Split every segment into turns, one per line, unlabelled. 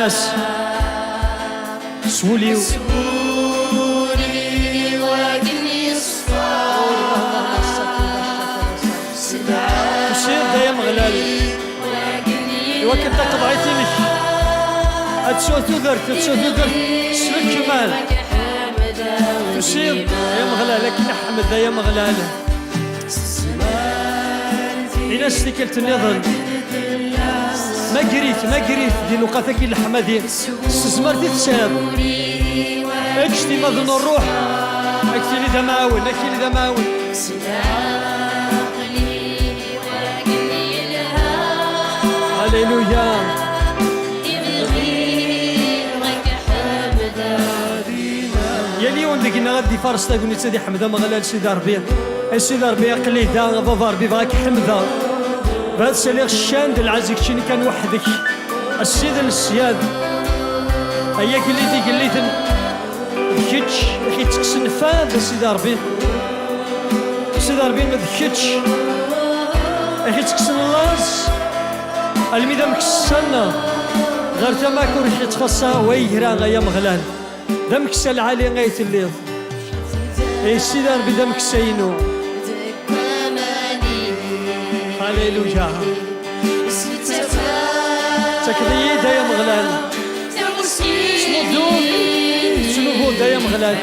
الناس سوليو وسير دايا مغلال إوا كنت قضعيتي لك هادشو تودرت سلك كمال وسير دايا مغلال لكن أحمد دايا مغلال إلا سلكلت النظر ما قريت دي لقاتك الحمادي استزمرتي تساب اكشتي مظن الروح اكتي لي دا معاون هللويا يا اليوم دقينا غادي فارس تاكوني تسدي حمده مغلال سيدي ربي قليده بابا ربي بغاك حمده بهذا السليغ الشاند العزيك شني كان وحدك السيد السياد هيا قليتي ذكيتش اخي تكسن فاد سيدي ربي ما ذكيتش اخي تكسن اللاز الميدا مكسلنا غير تماك وريحي تخصها ويهرا غيا مغلال دا مكسل عالي غايت الليل اي سيدي ربي دا مكسينو هللويا تكذي دايا مغلال شنو هو دايا مغلال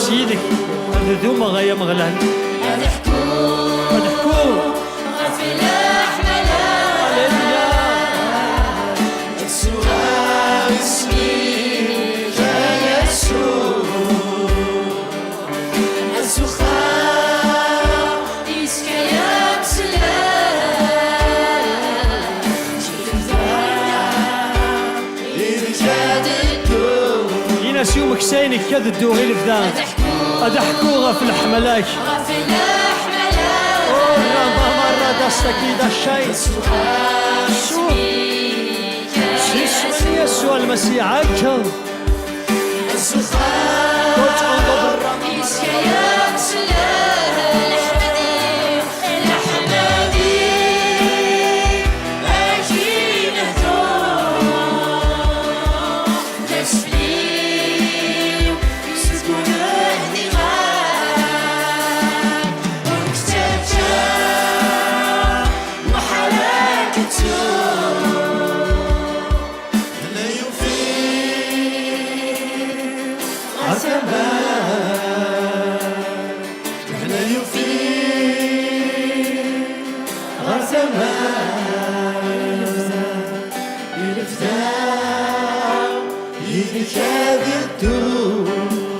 سيدك هذوما غايا مغلال هذحكو غفي الأحملة هللويا يسوع اسمك يا يسوع الزخار اسك يا مسلام ناس يومك سينك كذا الدوغي الفدان أدحكوها في الحملاك مرة دستك إذا الشيء شو يسوع المسيح عجل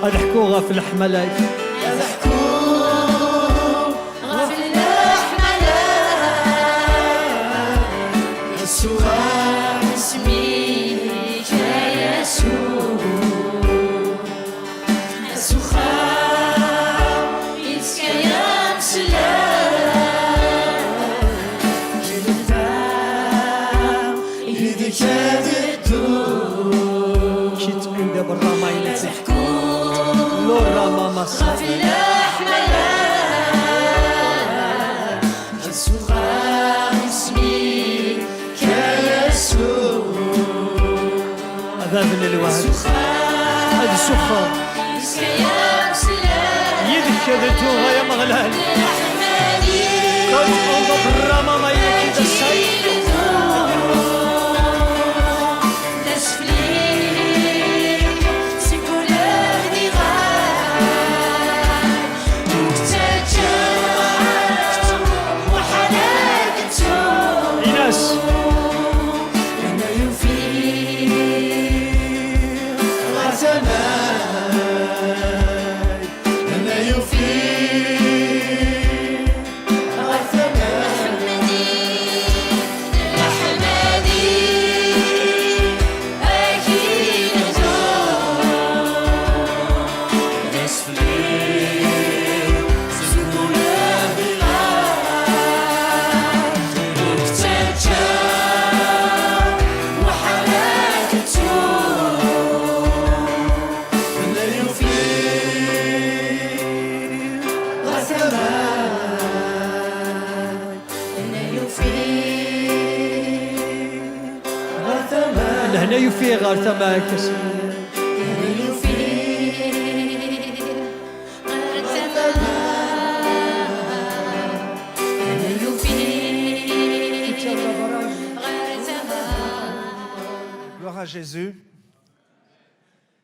أدحكوها في الحملاك
أدحكوها في الحملاك يسوع اسمك يا يسوع يسوع اسك يا مسلام كلمة إيدك يدو
كيت عند بالرامة لورا ماما
غفي الأحملة يسوع اسمك
بن الوعد
سخان
هذا السخر
يا مسلم
يدك كذا يا مغلال
رحماني
قد انظر الرمى ما يكيد السيد إيناس هنا يفي غير ثماك
Gloire à Jésus.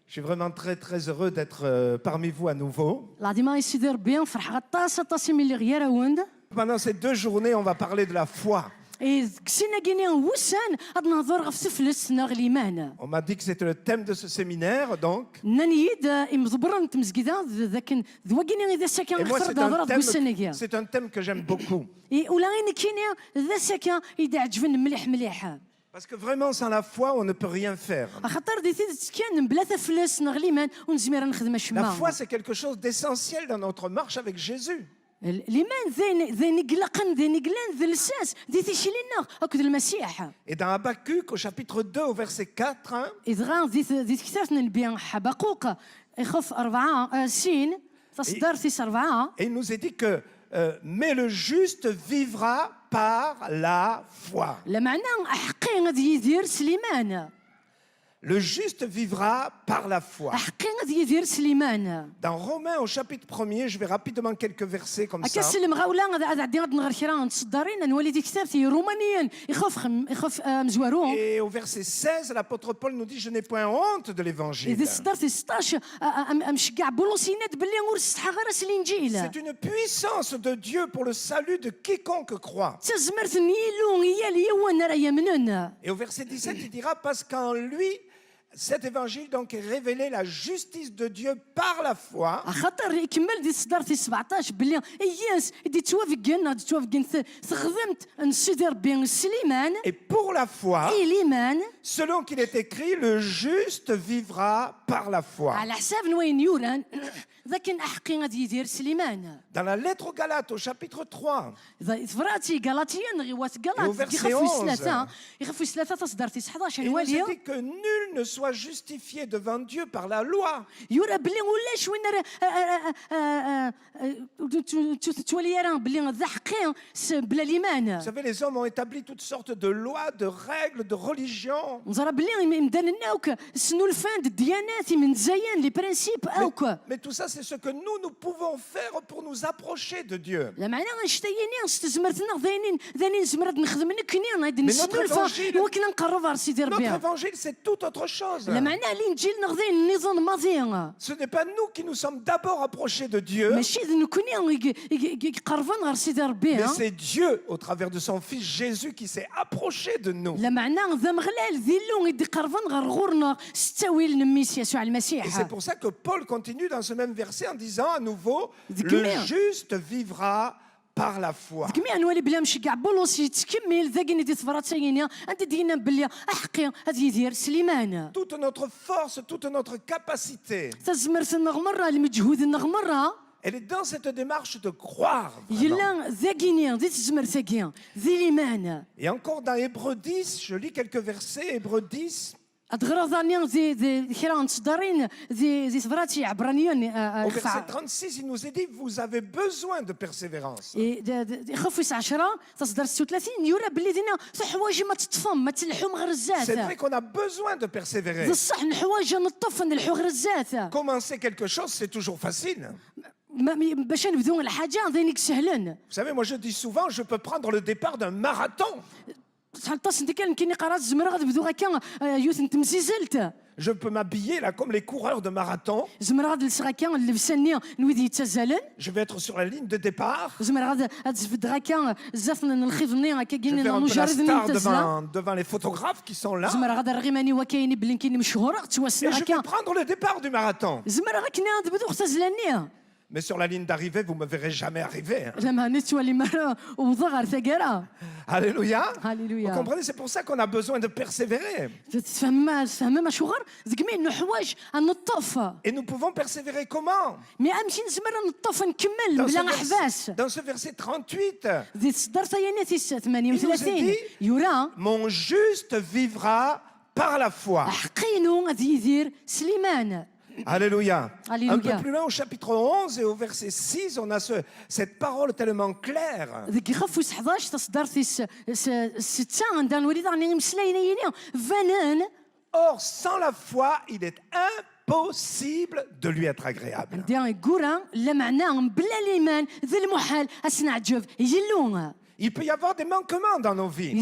Je suis vraiment très heureux d'être parmi vous à nouveau.
العظيم يسيدي ربي نفرح غطاسه طاسي من اللي غير وند
Pendant ces 2 journées, on va parler de la foi.
كسينا كيني وسان هاد نهضر غف سفلس ناغ الايمان
On m'a dit que c'était le thème de ce séminaire, donc.
نانيد مزبرن تمزكيدا ذاك ذواكيني اذا
Et
ساكن
moi,
خسر دهضر وسانيا
c'est un thème que j'aime beaucoup.
ولا غير كيني ذا ساكن اذا عجبن مليح
Parce que vraiment, sans la foi, on ne peut rien faire.
خاطر دي كان بلا فلس ناغ الايمان ونزمير نخدم
La
الشما
foi, c'est quelque chose d'essentiel dans notre marche avec Jésus.
الايمان ذي قلقن ذي قلان ذي الساس ذي تيشيلنا اكد المسيح
Et dans Habakkuk, au chapitre 2, au verset 4, hein,
إذا ذي كتابنا نبيان حبقوق يخف 4 سين تصدر في 4
et il nous est dit que mais le juste vivra par la foi.
لمعنى حقي غادي يدير سليمان
Le juste vivra par la foi.
حقي غادي يدير سليمان
Dans Romains au chapitre 1er, je vais rapidement quelques versets comme ça.
كسلم غاولا غادي نغير كرا تصدرين نولي ديك كتابتي رومانيا يخف مزوارو
Et au verset 16, l'apôtre Paul nous dit « Je n'ai point honte de l'évangile
اذا صدرتي 16 مشكع بولوسينات باللي ورستحا غير الانجيل
C'est une puissance de Dieu pour le salut de quiconque croit.
تزمرت نيلو هي اللي وانا راه يمنن
Et au verset 17, il dira « Parce qu'en lui, cet évangile donc est révélé la justice de Dieu par la foi. »
خاطر يكمل دي صدرتي 17 باللي اياس دي توافقين تخدمت نسيدي ربي سليمان
Et pour la foi,
الايمان
selon qu'il est écrit, le juste vivra par la foi.
على حساب وين يوران ذاك احقي غادي يدير سليمان
Dans la lettre aux Galates, au chapitre 3,
فراتي غلاطيان غيوات
Et au
غلاط
verset
يخفوا
11.
ثلاثه يخفوا ثلاثه تصدرتي 11
il nous est
والي
dit que nul ne soit justifié devant Dieu par la loi.
يورا بلي ولاش وين تولي راه بلي ذا حقي بلا
Vous
الايمان
savez, les hommes ont établi toutes sortes de lois, de règles, de religions.
نزرا بلي مدانناوك سنو الفان الديانات من زيان لي برانسيب اوك
Mais tout ça, c'est ce que nous pouvons faire pour nous approcher de Dieu.
لا معنى غنشتيني استزمرتنا ذانين زمرت نخدم نكني غادي نسنو
notre
الفان
évangile-
وكنا نقرب على سيدي
Notre
ربي
évangile, c'est tout autre chose.
لا معنى الانجيل نغذي النظام ماضي
Ce n'est pas nous qui nous sommes d'abord approchés de Dieu,
ماشي نكوني يقربون على سيدي ربي
mais c'est Dieu, au travers de son Fils Jésus, qui s'est approché de nous.
لا معنى ذا مغلال ذيلو يدي قربون غير غورنا ستاويل نميس يسوع
Et
المسيح
c'est pour ça que Paul continue dans ce même verset en disant à nouveau,
Dis
le
combien?
juste vivra par la foi.
كمية نولي بلا مشي كاع بولونس يتكمل ذاك دي صفرات ساينيا انت دينا بلي احقي غادي يدير سليمان
Toute notre force, toute notre capacité,
تزمرت النغمرة المجهود النغمرة
elle est dans cette démarche de croire. vraiment.
يلا ذاكينيا ذي تزمر ذاكيا ذي ليمان
Et encore dans Hébreux 10, je lis quelques versets, Hébreux 10,
أدغرضانيا زي كرا نصدرين زي صبراتي عبرانيا
Au verset 36, il nous est dit, vous avez besoin de persévérance.
خفيس 10 تصدر 36 يورا باللي دينا حوايج ما تطفم ما تلحوم غير
C'est vrai
الزات
qu'on a besoin de persévérer.
بصح الحوايج نطف نلحو غير الزات
Commencer quelque chose, c'est toujours facile.
باش نبدو الحاجه ذينك سهلن
Vous savez, moi je dis souvent, je peux prendre le départ d'un marathon.
شحال طاس انت كاين قرات الزمره غتبدو غا يوث انت مزيزلت
Je peux m'habiller là comme les coureurs de marathon.
زمره غادلبس غا اللبساني نويد يتزالن
Je vais être sur la ligne de départ.
زمره غتزفد غا بزاف الخيضني هكا
Je
كاين
vais un peu la
المجرد
star
نتزلا
devant les photographes qui sont là.
زمره غادا الرغيماني وكاين بلين كاين مشهور
Et
تواسنا
je vais
هكا
prendre le départ du marathon.
زمره غا كنا تبدو اختزلانيه
Mais sur la ligne d'arrivée, vous ne me verrez jamais arriver. Hein.
لما نتولي مره وضغ غير ثقرا
Alléluia. Vous
هاليلويا
comprenez, c'est pour ça qu'on a besoin de persévérer.
تفهم ما شغر زكمي انه حوايج نطف
Et nous pouvons persévérer comment?
مي امشي زمره نطف نكمل بلا احباس
Dans ce verset 38,
ذي صدر ثياني 38
dit-
يورا
mon juste vivra par la foi.
حقينو غادي يدير سليمان
Alléluia.
Alléluia.
Un peu plus loin au chapitre 11 et au verset 6, on a cette parole tellement claire.
ذيك خفوس 11 تصدر في 6 عندنا نوريد راني مسلاينين فنان
Or, sans la foi, il est impossible de lui être agréable.
دي يقورا لا معناه بلا الايمان ذي المحال اسنع جوف يلون
Il peut y avoir des manquements dans nos vies.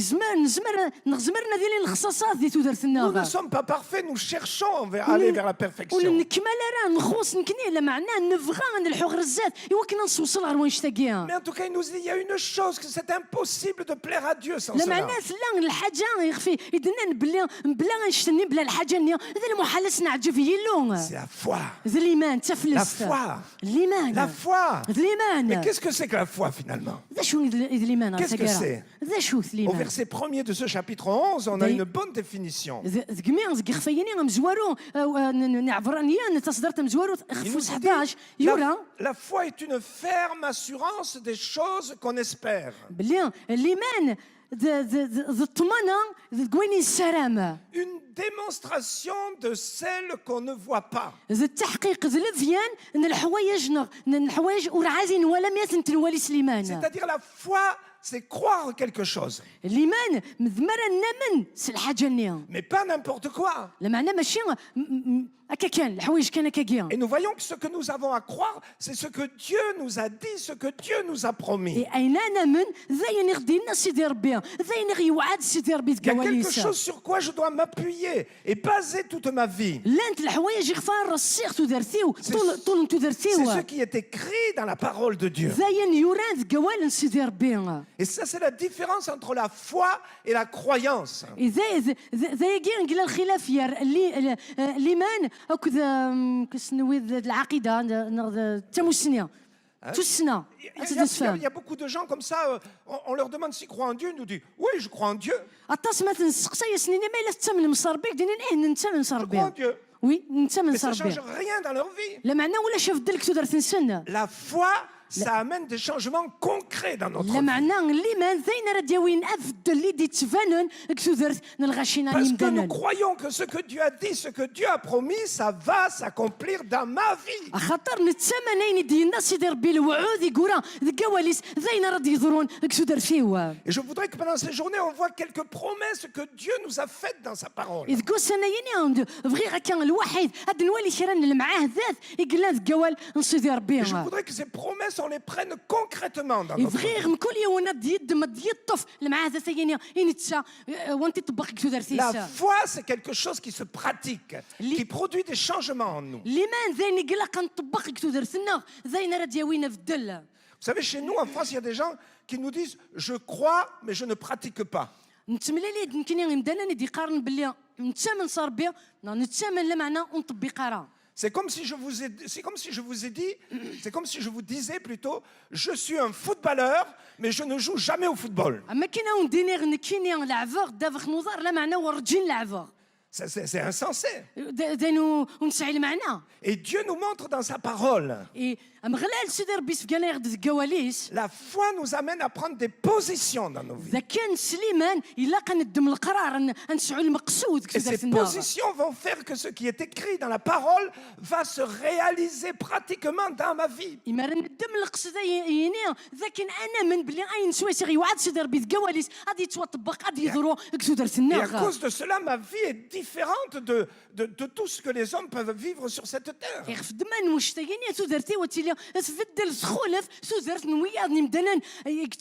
نزمرنا ديال الخصاصات دي تودرتنا
Nous ne sommes pas parfaits, nous cherchons à aller vers la perfection.
ونكمل راه نخوص نكني لا معناه نبغى نلحو غير الزات ايوا كنا نوصل غير وين شتاقيها
Mais en tout cas, il nous dit, il y a une chose, que c'est impossible de plaire à Dieu sans
لا
cela.
معناه لا الحاجه يخفي يدنا بلا نشتني بلا الحاجه نيا ذا المحال اسنع جوف يلون
C'est la foi.
ذا الايمان تفلس
La foi.
الايمان
La foi.
ذا الايمان
Mais qu'est-ce que c'est que la foi finalement?
ذا شو ذا الايمان
Qu'est-ce que c'est?
ذا شو
Au
الايمان
verset 1er de ce chapitre 11, on a une bonne définition.
ذكمي زكي خفيني مزوارو نعبرانيا تصدرت مزوارو
Il
خفوس
nous dit,
11 يورا
la foi est une ferme assurance des choses qu'on espère.
بلي الايمان ذا الطمانه ذا كويني السلام
Une démonstration de celle qu'on ne voit pas.
ذا التحقيق ذا الفيان ان الحوايج ورعازين ولا ميات الوالي سليمان
C'est-à-dire la foi, c'est croire quelque chose.
الايمان مذمرا نمن الحاجه النيه
Mais pas n'importe quoi.
المعنى ماشي هكا كان الحوايج كان هكا كيا
Et nous voyons que ce que nous avons à croire, c'est ce que Dieu nous a dit, ce que Dieu nous a promis.
اين نمن ذاين غدينا سيدي ربي ذاين غيوعد سيدي ربي
Il y a quelque
تكواليس
chose sur quoi je dois m'appuyer et baser toute ma vie.
لانت الحوايج يخفار السيخ تدرتيو طول
C'est
تدرتيو
ce qui est écrit dans la parole de Dieu.
ذاين يوران كوال سيدي ربي
Et ça, c'est la différence entre la foi et la croyance.
ذا يجي نقول الخلاف يا الايمان هكذا كسنوي العقيده التموسنيه تسنى
Il y a beaucoup de gens comme ça, on leur demande s'ils croient en Dieu, ils nous disent oui, je crois en Dieu.
الطاس ما تنسقسا يا سنين ما الا تمن مصربي دينا نتمن
Je crois en
صربي
Dieu.
وي نتمن
Mais ça ne
صربي
change rien dans leur vie.
لا معنى ولا شاف دلك تقدر تنسن
La foi, ça amène des changements concrets dans notre
لا
vie.
معنى اللي ما زين راه دياوين افضل اللي دي تفنن كتودر نلغاشينا
Parce que nous
يمدنن
croyons que ce que Dieu a dit, ce que Dieu a promis, ça va s'accomplir dans ma vie.
خاطر نتسمى ديالنا سيدي ربي الوعود يقول الكواليس زين راه يضرون كتودر فيه
Et je voudrais que pendant ces journées, on voit quelques promesses que Dieu nous a faites dans sa parole.
إذ كو سنة يني بغي غا كان الوحيد هاد نوالي كران معاه ذات يقول لنا الكوال نصيدي ربي
Et je voudrais que ces promesses, on les prenne concrètement dans notre
يبغي
vie.
غم كل يوم يد ما يطف معاه ذات يني ينتسا وانت طبق كتودر
La
فيه
foi, c'est quelque chose qui se pratique, qui produit des changements en nous.
اللي ما زين يقول لك نطبق كتودر سنة زين راه دياوينا في الدل
Vous savez, chez nous, en France, il y a des gens qui nous disent « je crois, mais je ne pratique pas ».
نتملى لي يمكن يمدانا ندي قارن باللي نتسامن صار بيا نتسامن لا معنى ونطبق راه
C'est comme si je vous ai dit, c'est comme si je vous disais plutôt, je suis un footballeur, mais je ne joue jamais au football.
اما كاين ونديني نكيني لعفور دافخ نوزار لا معنى ورجين لعفور
C'est insensé.
دانو ونسعي المعنى
Et Dieu nous montre dans sa parole.
اي مغلال سيدي ربي سفكانا يغد الكواليس
La foi nous amène à prendre des positions dans nos vies.
اذا كان سليمان الا كندم القرار نسعوا المقصود
Et ces
كسدرت
positions vont faire que ce qui est écrit dans la parole va se réaliser pratiquement dans ma vie.
إما راه ندم القصد يني ذاك انا من بلي اين سويسي غيوعد سيدي ربي الكواليس غادي يتطبق غادي يضرو كسدرت
Et à
النار
cause de cela, ma vie est différente de tout ce que les hommes peuvent vivre sur cette terre.
يا خدمان مشتاقين سودرتي وتيلي تفدل سخولف سودرت نويا نمدنا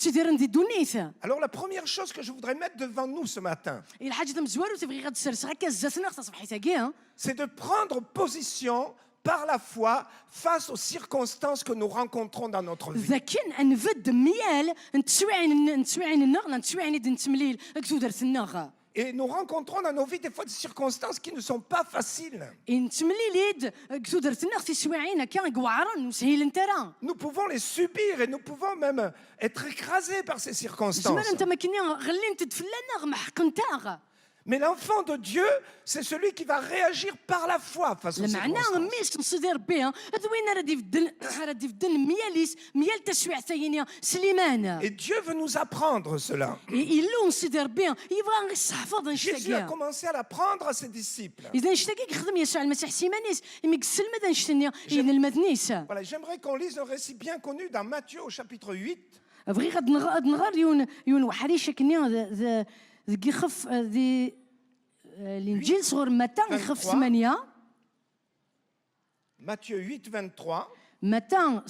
تدير ندي دونيثا
Alors la première chose que je voudrais mettre devant nous ce matin,
الحاجه تم زوارو تبغي غاد تسرس غا كازاتنا خصها صبحيتها كاع
c'est de prendre position par la foi face aux circonstances que nous rencontrons dans notre vie.
اذا كان نفد ميال نتسوعين النغ نتسوعين نتمليل كسودرت النغ
Et nous rencontrons dans nos vies des fois des circonstances qui ne sont pas faciles.
نتمليليد كسودرت النغ تسوعين كان قوعرن وسهيل انت راه
Nous pouvons les subir et nous pouvons même être écrasés par ces circonstances.
زمان انت ما كني غلين تدفلا نغ محق نتاغ
Mais l'enfant de Dieu, c'est celui qui va réagir par la foi face aux
المعنى
circonstances.
ميش نصدر بها دوين راه دي مياليس ميال تسويع ثانيه سليمان
Et Dieu veut nous apprendre cela.
إلا نصدر بها يبغى غير الصحفظ
Jésus a
نشتاقيها
commencé à l'apprendre à ses disciples.
إذا نشتاقيك خدم يسوع المسيح سيمانيس يميك السلمة ذا نشتني إن المدنيس
Voilà, j'aimerais qu'on lise un récit bien connu dans Matthieu au chapitre 8.
بغي غاد نغار يون وحريشة كني ذي يخف ذي الإنجيل صغر متى يخف 8
Matthieu 8, 23.
متى 8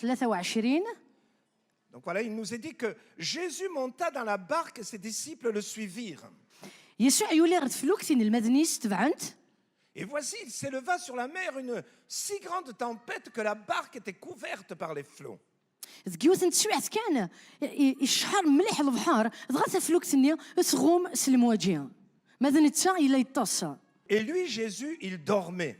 23
Donc voilà, il nous est dit que Jésus monta dans la barque et ses disciples le suivirent.
يسوع يولي غد فلوكتين المدنيس تبعنت
Et voici, il s'éleva sur la mer une si grande tempête que la barque était couverte par les flots.
ذكيوث نتسوعت كان الشحر مليح البحر ضغط فلوكتني تغوم سلمواجيه ماذا نتسا إلا يطص
Et lui, Jésus, il dormait.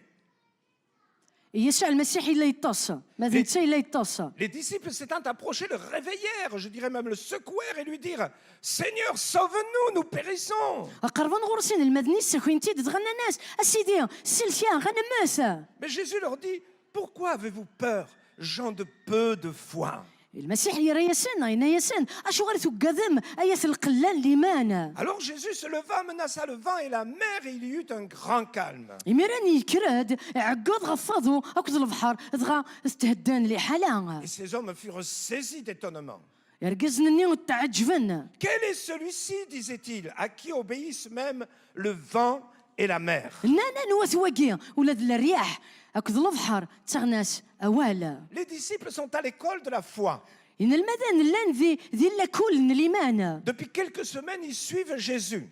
يسوع المسيح إلا يطص ماذا نتسا إلا يطص
Les disciples s'étant approchés le réveillèrent, je dirais même le secouèrent et lui dirent « Seigneur, sauve-nous, nous périssons !»
قربان غورسين المدني سكوينتي تغنى الناس اسيدي سلتيا غنى ماسا
Mais Jésus leur dit « Pourquoi avez-vous peur, gens de peu de foi ?»
المسيح يرى يسن اين يسن اشو غير تقدم ايات القلال ليمان
Alors Jésus se leva, menaça le vent et la mer et il y eut un grand calme.
يميراني كراد عقد غفضو اكد البحر دغا استهدان لي حالا
Et ces hommes furent saisis d'étonnement.
يرقزني وتعجبن
Quel est celui-ci, disait-il, à qui obéissent même le vent et la mer?
نانا نوثوقي ولاد الرياح اكد البحر تغناس اوالا
Les disciples sont à l'école de la foi.
ان المدن لان ذي لا كل الإيمان
Depuis quelques semaines, ils suivent Jésus.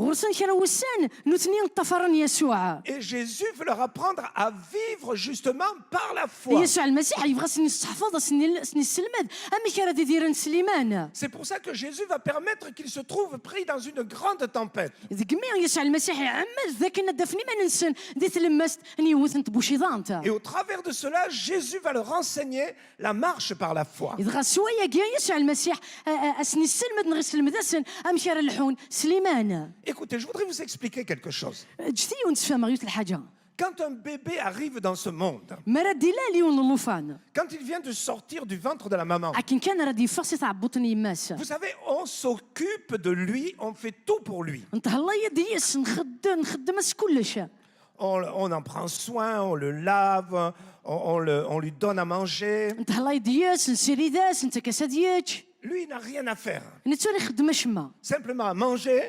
غرسن كرا وسان نوتني طفرن يسوع
Et Jésus veut leur apprendre à vivre justement par la foi.
يسوع المسيح يبغى سني الصحفظ سني السلمد اما كرا ديرن سليمان
C'est pour ça que Jésus va permettre qu'ils se trouvent pris dans une grande tempête.
ذيك مي يسوع المسيح يعمل ذاك ندفني ما ننسن دي تلمست اني وثنت بوشيضانت
Et au travers de cela, Jésus va leur enseigner la marche par la foi.
إذا سوايا كيا يسوع المسيح اسني السلمد نغي السلمد اسن ام كرا اللحون سليمان
Écoutez, je voudrais vous expliquer quelque chose.
جتي ونتفهم غير الحاجه
Quand un bébé arrive dans ce monde,
مرا ديلا ليون اللوفان
quand il vient de sortir du ventre de la maman,
لكن كان راه فرصه تعبطني يماس
vous savez, on s'occupe de lui, on fait tout pour lui.
انت الله يديس نخدم كلش
On en prend soin, on le lave, on lui donne à manger.
انت الله يديس نسيري داس انت كساديك
Lui, il n'a rien à faire.
نتوري خدمه شما
Simplement à manger,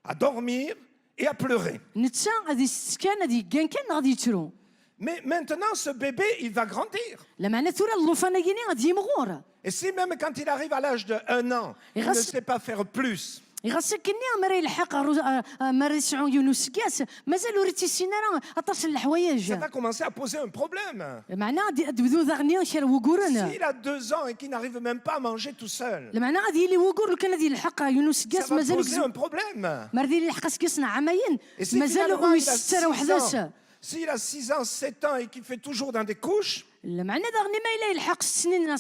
à dormir et à pleurer.
نتسا غادي السكان غادي كان غادي يترو
Mais maintenant, ce bébé, il va grandir.
لا معنى ثورة اللوفانا كيني غادي يمغور
Et si même quand il arrive à l'âge de 1 an, il ne sait pas faire plus,
يغسل كني مرا يلحق مرا يسعون يونس كاس مازال وريتي السينا راه اطاس الحوايج
ça va commencer à poser un problème.
معنى غادي تبدو ذاغني شي وقورنا
S'il a 2 ans et qu'il n'arrive même pas à manger tout seul,
المعنى غادي يلي وقور كان غادي يلحق يونس
ça
كاس
va poser un
مازال
problème.
مرا يلحق كاس عامين
Et si
مازال
finalement il a
ويستر
6
وحداس
ans s'il a 6 ans, 7 ans et qu'il fait toujours dans des couches,
معنى داغني ما إلا يلحق 6 سنين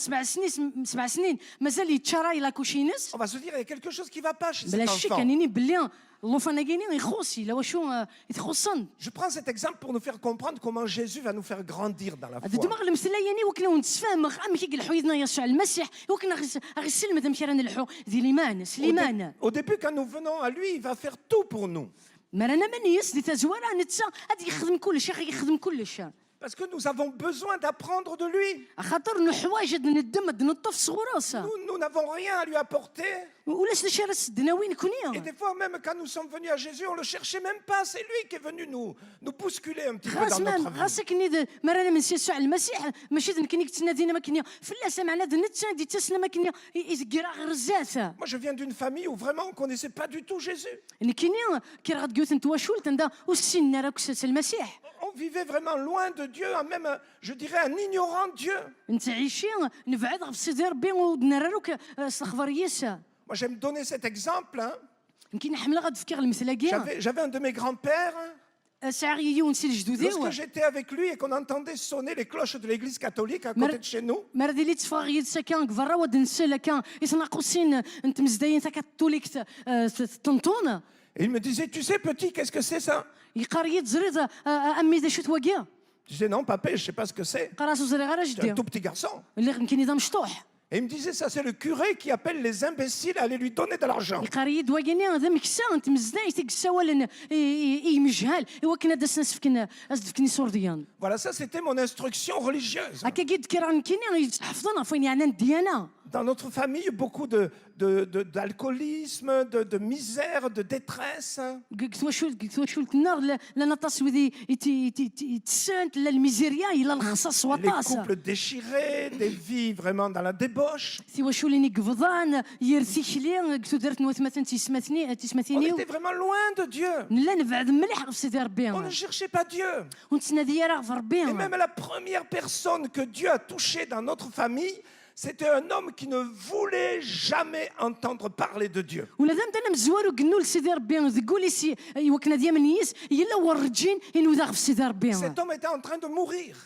7 سنين مازال يتشارى إلا كوشينس
on va se dire il y a quelque chose qui ne va pas chez
بلا
cet
شك
enfant.
كانيني بلي اللوفانا كاينين يخوصي لا واشو يتخصن
Je prends cet exemple pour nous faire comprendre comment Jésus va nous faire grandir dans la
هذا
foi.
دماغ المثلا يعني وكنا نتفاهم ام كي قال حويدنا يسوع المسيح وكنا غير سلم ذم كيران الحو ذي ليمان سليمان
Au début, quand nous venons à lui, il va faire tout pour nous.
ما رانا مانيس دي تزوارا نتسا غادي يخدم كلشي يخدم كلشي
Parce que nous avons besoin d'apprendre de lui.
خاطر الحوايج ندم نطف صغوراسا
Nous n'avons rien à lui apporter.
ولاش نشي راه سدنا وين
Et
كونيا
des fois, même quand nous sommes venus à Jésus, on ne le cherchait même pas. C'est lui qui est venu nous bousculer un petit peu dans notre vie.
غاسك ني ما رانا من يسوع المسيح ماشي كني تنادينا ما كنيا فلاس معنا نتسا دي تسنا ما كنيا يزكرا غير الزات
Moi, je viens d'une famille où vraiment on ne connaissait pas du tout Jésus.
ان كنيا كي راه غتقول انت واشول تندا وسين راك المسيح
On vivait vraiment loin de Dieu, même, je dirais, un ignorant Dieu.
انت عايشين نبعد في سيدي ربي ونراروك استخبار يسا
Moi, j'aime donner cet exemple. Hein.
يمكن حمله غتفكر المثل كاع
J'avais un de mes grands-pères.
ساعه يونسي الجدودي
Lorsque j'étais avec lui et qu'on entendait sonner les cloches de l'église catholique à côté de chez nous,
مرة لي تفاغي سكان كفرا ودنسل كان يتناقصين انت مزداين تا كاتوليك تنطون
et il me disait, tu sais petit, qu'est-ce que c'est ça?
يقاري تزريد امي ذا شو تواقيا
Je disais, non papa, je ne sais pas ce que c'est.
قراسو زري غير
J'étais un
جدي
tout petit garçon.
اللي يمكن اذا مشطوح
Et il me disait, ça c'est le curé qui appelle les imbéciles à aller lui donner de l'argent.
يقاري دواقيني هذا مكسا انت مزداين تكسا ولا يمجهال ايوا كنا داس ناس فكنا ازدفكني سورديان
Voilà, ça c'était mon instruction religieuse.
هكا قد كيران كيني حفظنا فين يعني الديانه
Dans notre famille, beaucoup d'alcoolisme, de misère, de détresse.
قلت واش النار لا تصوي تسانت لا الميزيريا الى الخصاص
Les
وطاس
couples déchirés, des vies vraiment dans la débauche.
سي واش ليني قفضان يرثي لي قلت درت نوث مثلا
On
تسمثيني
était vraiment loin de Dieu.
لا نبعد مليح في سيدي ربي
On ne cherchait pas Dieu.
ونتنادي راه في
Et
ربي
même la première personne que Dieu a touchée dans notre famille, c'était un homme qui ne voulait jamais entendre parler de Dieu.
ولا ذا انا مزوار وقنوا لسيدي ربي تقولي سي وكنا ديما نيس يلا ورجين ينوض في سيدي ربي
Cet homme était en train de mourir.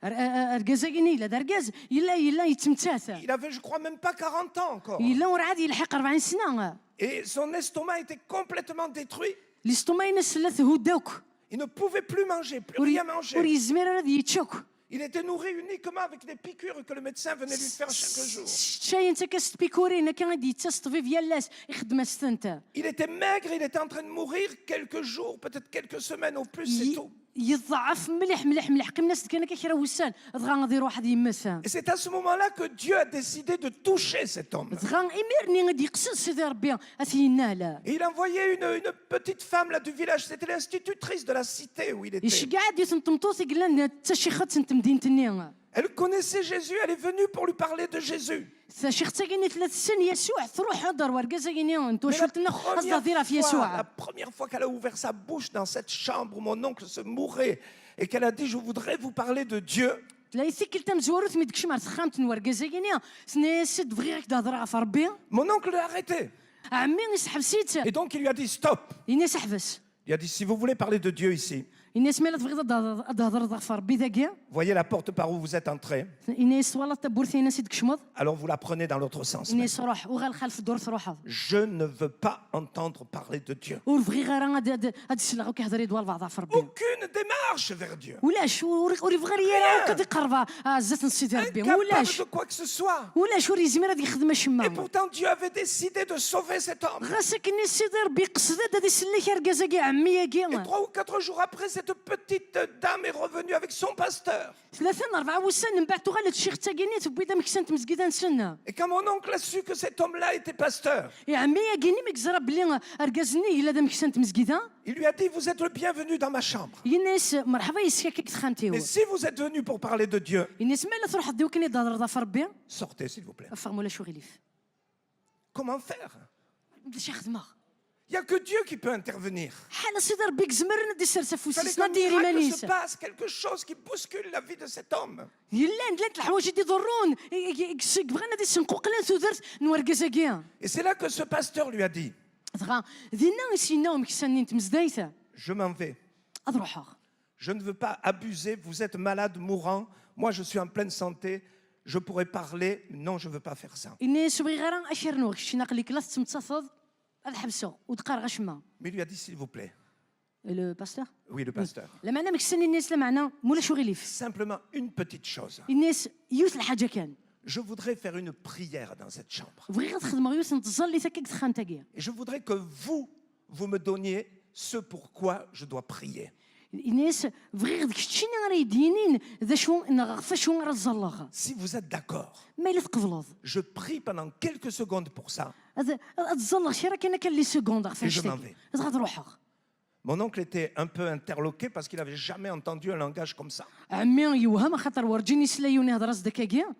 ركازاكيني لا دركاز يلا يتمتاث
Il avait, je crois, même pas 40 ans encore.
يلا ورا عاد يلحق 40 سنه
Et son estomac était complètement détruit.
الاستوماينا سلات هداوك
Il ne pouvait plus manger, plus rien manger.
وري الزمير راه يتشوك
Il était nourri uniquement avec des piqûres que le médecin venait lui faire chaque jour.
شاي انت كاستبيكورينا كان غادي يتصطفي في يالاس يخدم استنت
Il était maigre, il était en train de mourir quelques jours, peut-être quelques semaines au plus, c'est tout.
يضعف مليح قيم الناس كان كيرا وسان دغا غادي يروح واحد يمسا
Et c'est à ce moment-là que Dieu a décidé de toucher cet homme.
دغا اميرني غادي يقصد سيدي ربي اثينا لا
Et il envoyait une petite femme là, du village, c'était l'institutrice de la cité où il était.
يشكع عاد يتنطمطوس قال لنا حتى شي خات انت مدينتني
Elle connaissait Jésus, elle est venue pour lui parler de Jésus.
شي ختا كاين 3 سن يسوع تروح هضر ورقازا كاين انت
Mais
واش قلت لنا قصد ديرها في
la
يسوع
première fois qu'elle a ouvert sa bouche dans cette chambre où mon oncle se mourait et qu'elle a dit, je voudrais vous parler de Dieu.
لا يثك قلت مزوروت ميدكش مار تخامت ورقازا كاين سد بغيك تهضر في ربي
Mon oncle l'a arrêté.
عمي يسحب سيت
Et donc il lui a dit, stop.
الناس حبس
Il a dit, si vous voulez parler de Dieu ici,
الناس مالا تبغي تهضر في ربي ذاك
voyez la porte par où vous êtes entré.
الناس ولا تبورثي ناس يدكشمض
Alors vous la prenez dans l'autre sens.
الناس روح وغال خلف الدور تروح
Je ne veux pas entendre parler de Dieu.
ورفغي غير هاد السلعه كيهضر يدوار بعضها في ربي
Aucune démarche vers Dieu.
ولاش ورفغي ريا كدي قربا زات نسيتي ربي
Incapable
ولاش
de quoi que ce soit.
ولاش وري زمير غادي يخدم
Et
شما
pourtant Dieu avait décidé de sauver cet homme.
غاسك الناس سيدي ربي قصد هادي سلك ركازا كاع عمي
Et
كاع
3 ou 4 jours après, cette petite dame est revenue avec son pasteur.
3 وسن من بعد تغال هادشي حتى كاينين تبيدا مكسنت مسكيدا نسنا
Et quand mon oncle a su que cet homme-là était pasteur,
يا عمي كاينين مكزرا بلي ركازني الا دا مكسنت مسكيدا
il lui a dit, vous êtes le bienvenu dans ma chambre.
الناس مرحبا يسكا كيك تخامتيو
Mais si vous êtes venu pour parler de Dieu,
الناس مالا تروح ديو كاين يهضر في ربي
sortez s'il vous plaît.
فهم ولا شو غيليف
Comment faire?
شي خدمه
Il n'y a que Dieu qui peut intervenir.
حاله سيدي ربي زمرنا دي سرسه
Il fallait
فوسيس ما
qu'un
ديري
miracle
مانيس
se passe, quelque chose qui bouscule la vie de cet homme.
يلا ندلات الحوايج اللي يضرون بغينا دي سنقوق لا تودرت نوركازا كاع
Et c'est là que ce pasteur lui a dit,
دغا دينا نسينا مكسانين تمزدايته
je m'en vais.
اضروحها
je ne veux pas abuser, vous êtes malade, mourant, moi je suis en pleine santé, je pourrais parler, non, je ne veux pas faire ça.
إني سبغي غير أشيرنوك شي ناقل كلاس تمتصد الحبسة وتقار غشمة.
Mais il lui a dit, s'il vous plaît.
Le pasteur.
Oui, le pasteur.
لما أنا مكسني الناس لمعنا مولا شو غيليف.
Simplement une petite chose.
الناس يوث الحاجة كان.
Je voudrais faire une prière dans cette chambre.
بغي غتخدم يوث نتظلي تاكيك تخان تاكيا.
Et je voudrais que vous me donniez ce pourquoi je dois prier.
الناس بغي غدك شتينا راه يدينين ذا شو نغفى شو راه الزلاخة.
Si vous êtes d'accord,
ما إلا تقبلوض.
je prie pendant quelques secondes pour ça.
هذا الزلاخ شي راه كاين لي سكوند غفى
Et je m'en
شتاك.
vais.
غاد روحها.
Mon oncle était un peu interloqué parce qu'il n'avait jamais entendu un langage comme ça.
عمي يوهم خاطر ورجيني سلايوني هضره زدكاكيا.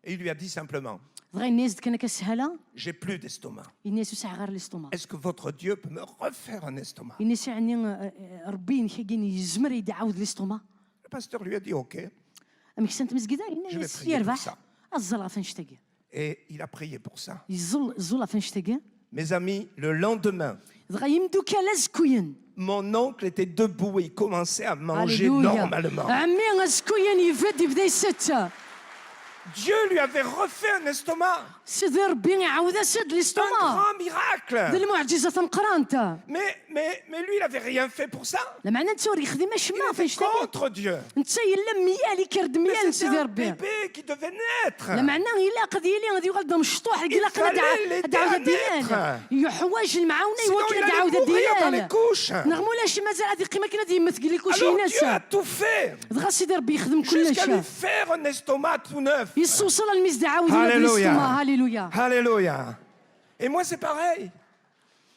Et il lui a dit simplement,
بغا الناس كان كسهله.
j'ai plus d'estomac.
الناس وسع غير الاستوما.
Est-ce que votre Dieu peut me refaire un estomac?
الناس يعني ربي كاين يزمر يعاود الاستوما.
Le pasteur lui a dit OK.
امك سنت مسجده
Je vais
الناس
prier pour
يربح.
ça.
الزلا فين شتاكي.
Et il a prié pour ça.
يزل الزلا فين شتاكي.
Mes amis, le lendemain,
دغا يمدو كالاز كوين.
mon oncle était debout et il commençait à manger normalement.
عمي غاسكوين يفد يبدا يستا.
Dieu lui avait refait un estomac.
سيدي ربي يعاود سد
Un
الاستوما.
grand miracle.
ذي المعجزه تنقرا انت.
Mais lui, il n'avait rien fait pour ça.
لا معنى انت وري خدمه
Il
شما فين
était
شتاكي.
contre Dieu.
انت يلا ميالي كرد
Mais
ميال
c'était
سيدي
un
ربي.
bébé qui devait naître.
لا معناه الا قضيه لي غادي يغلد مشطوح يلا
fallait l'aider à
قنا ديال
naître.
يحواج المعاونه
Sinon,
يوكل
il allait
دعاود
mourir dans les
ديال
couches.
نغمو لا شي مازال هذه قيمه كنا ديما تقول لك وشي
Alors
ناس
Dieu a tout fait
دغا سيدي ربي يخدم كل
jusqu'à lui
شيء
faire un estomac tout neuf.
يسوصل الميز دعاود
Alléluia.
هاليلويا
Alléluia. Et moi, c'est pareil.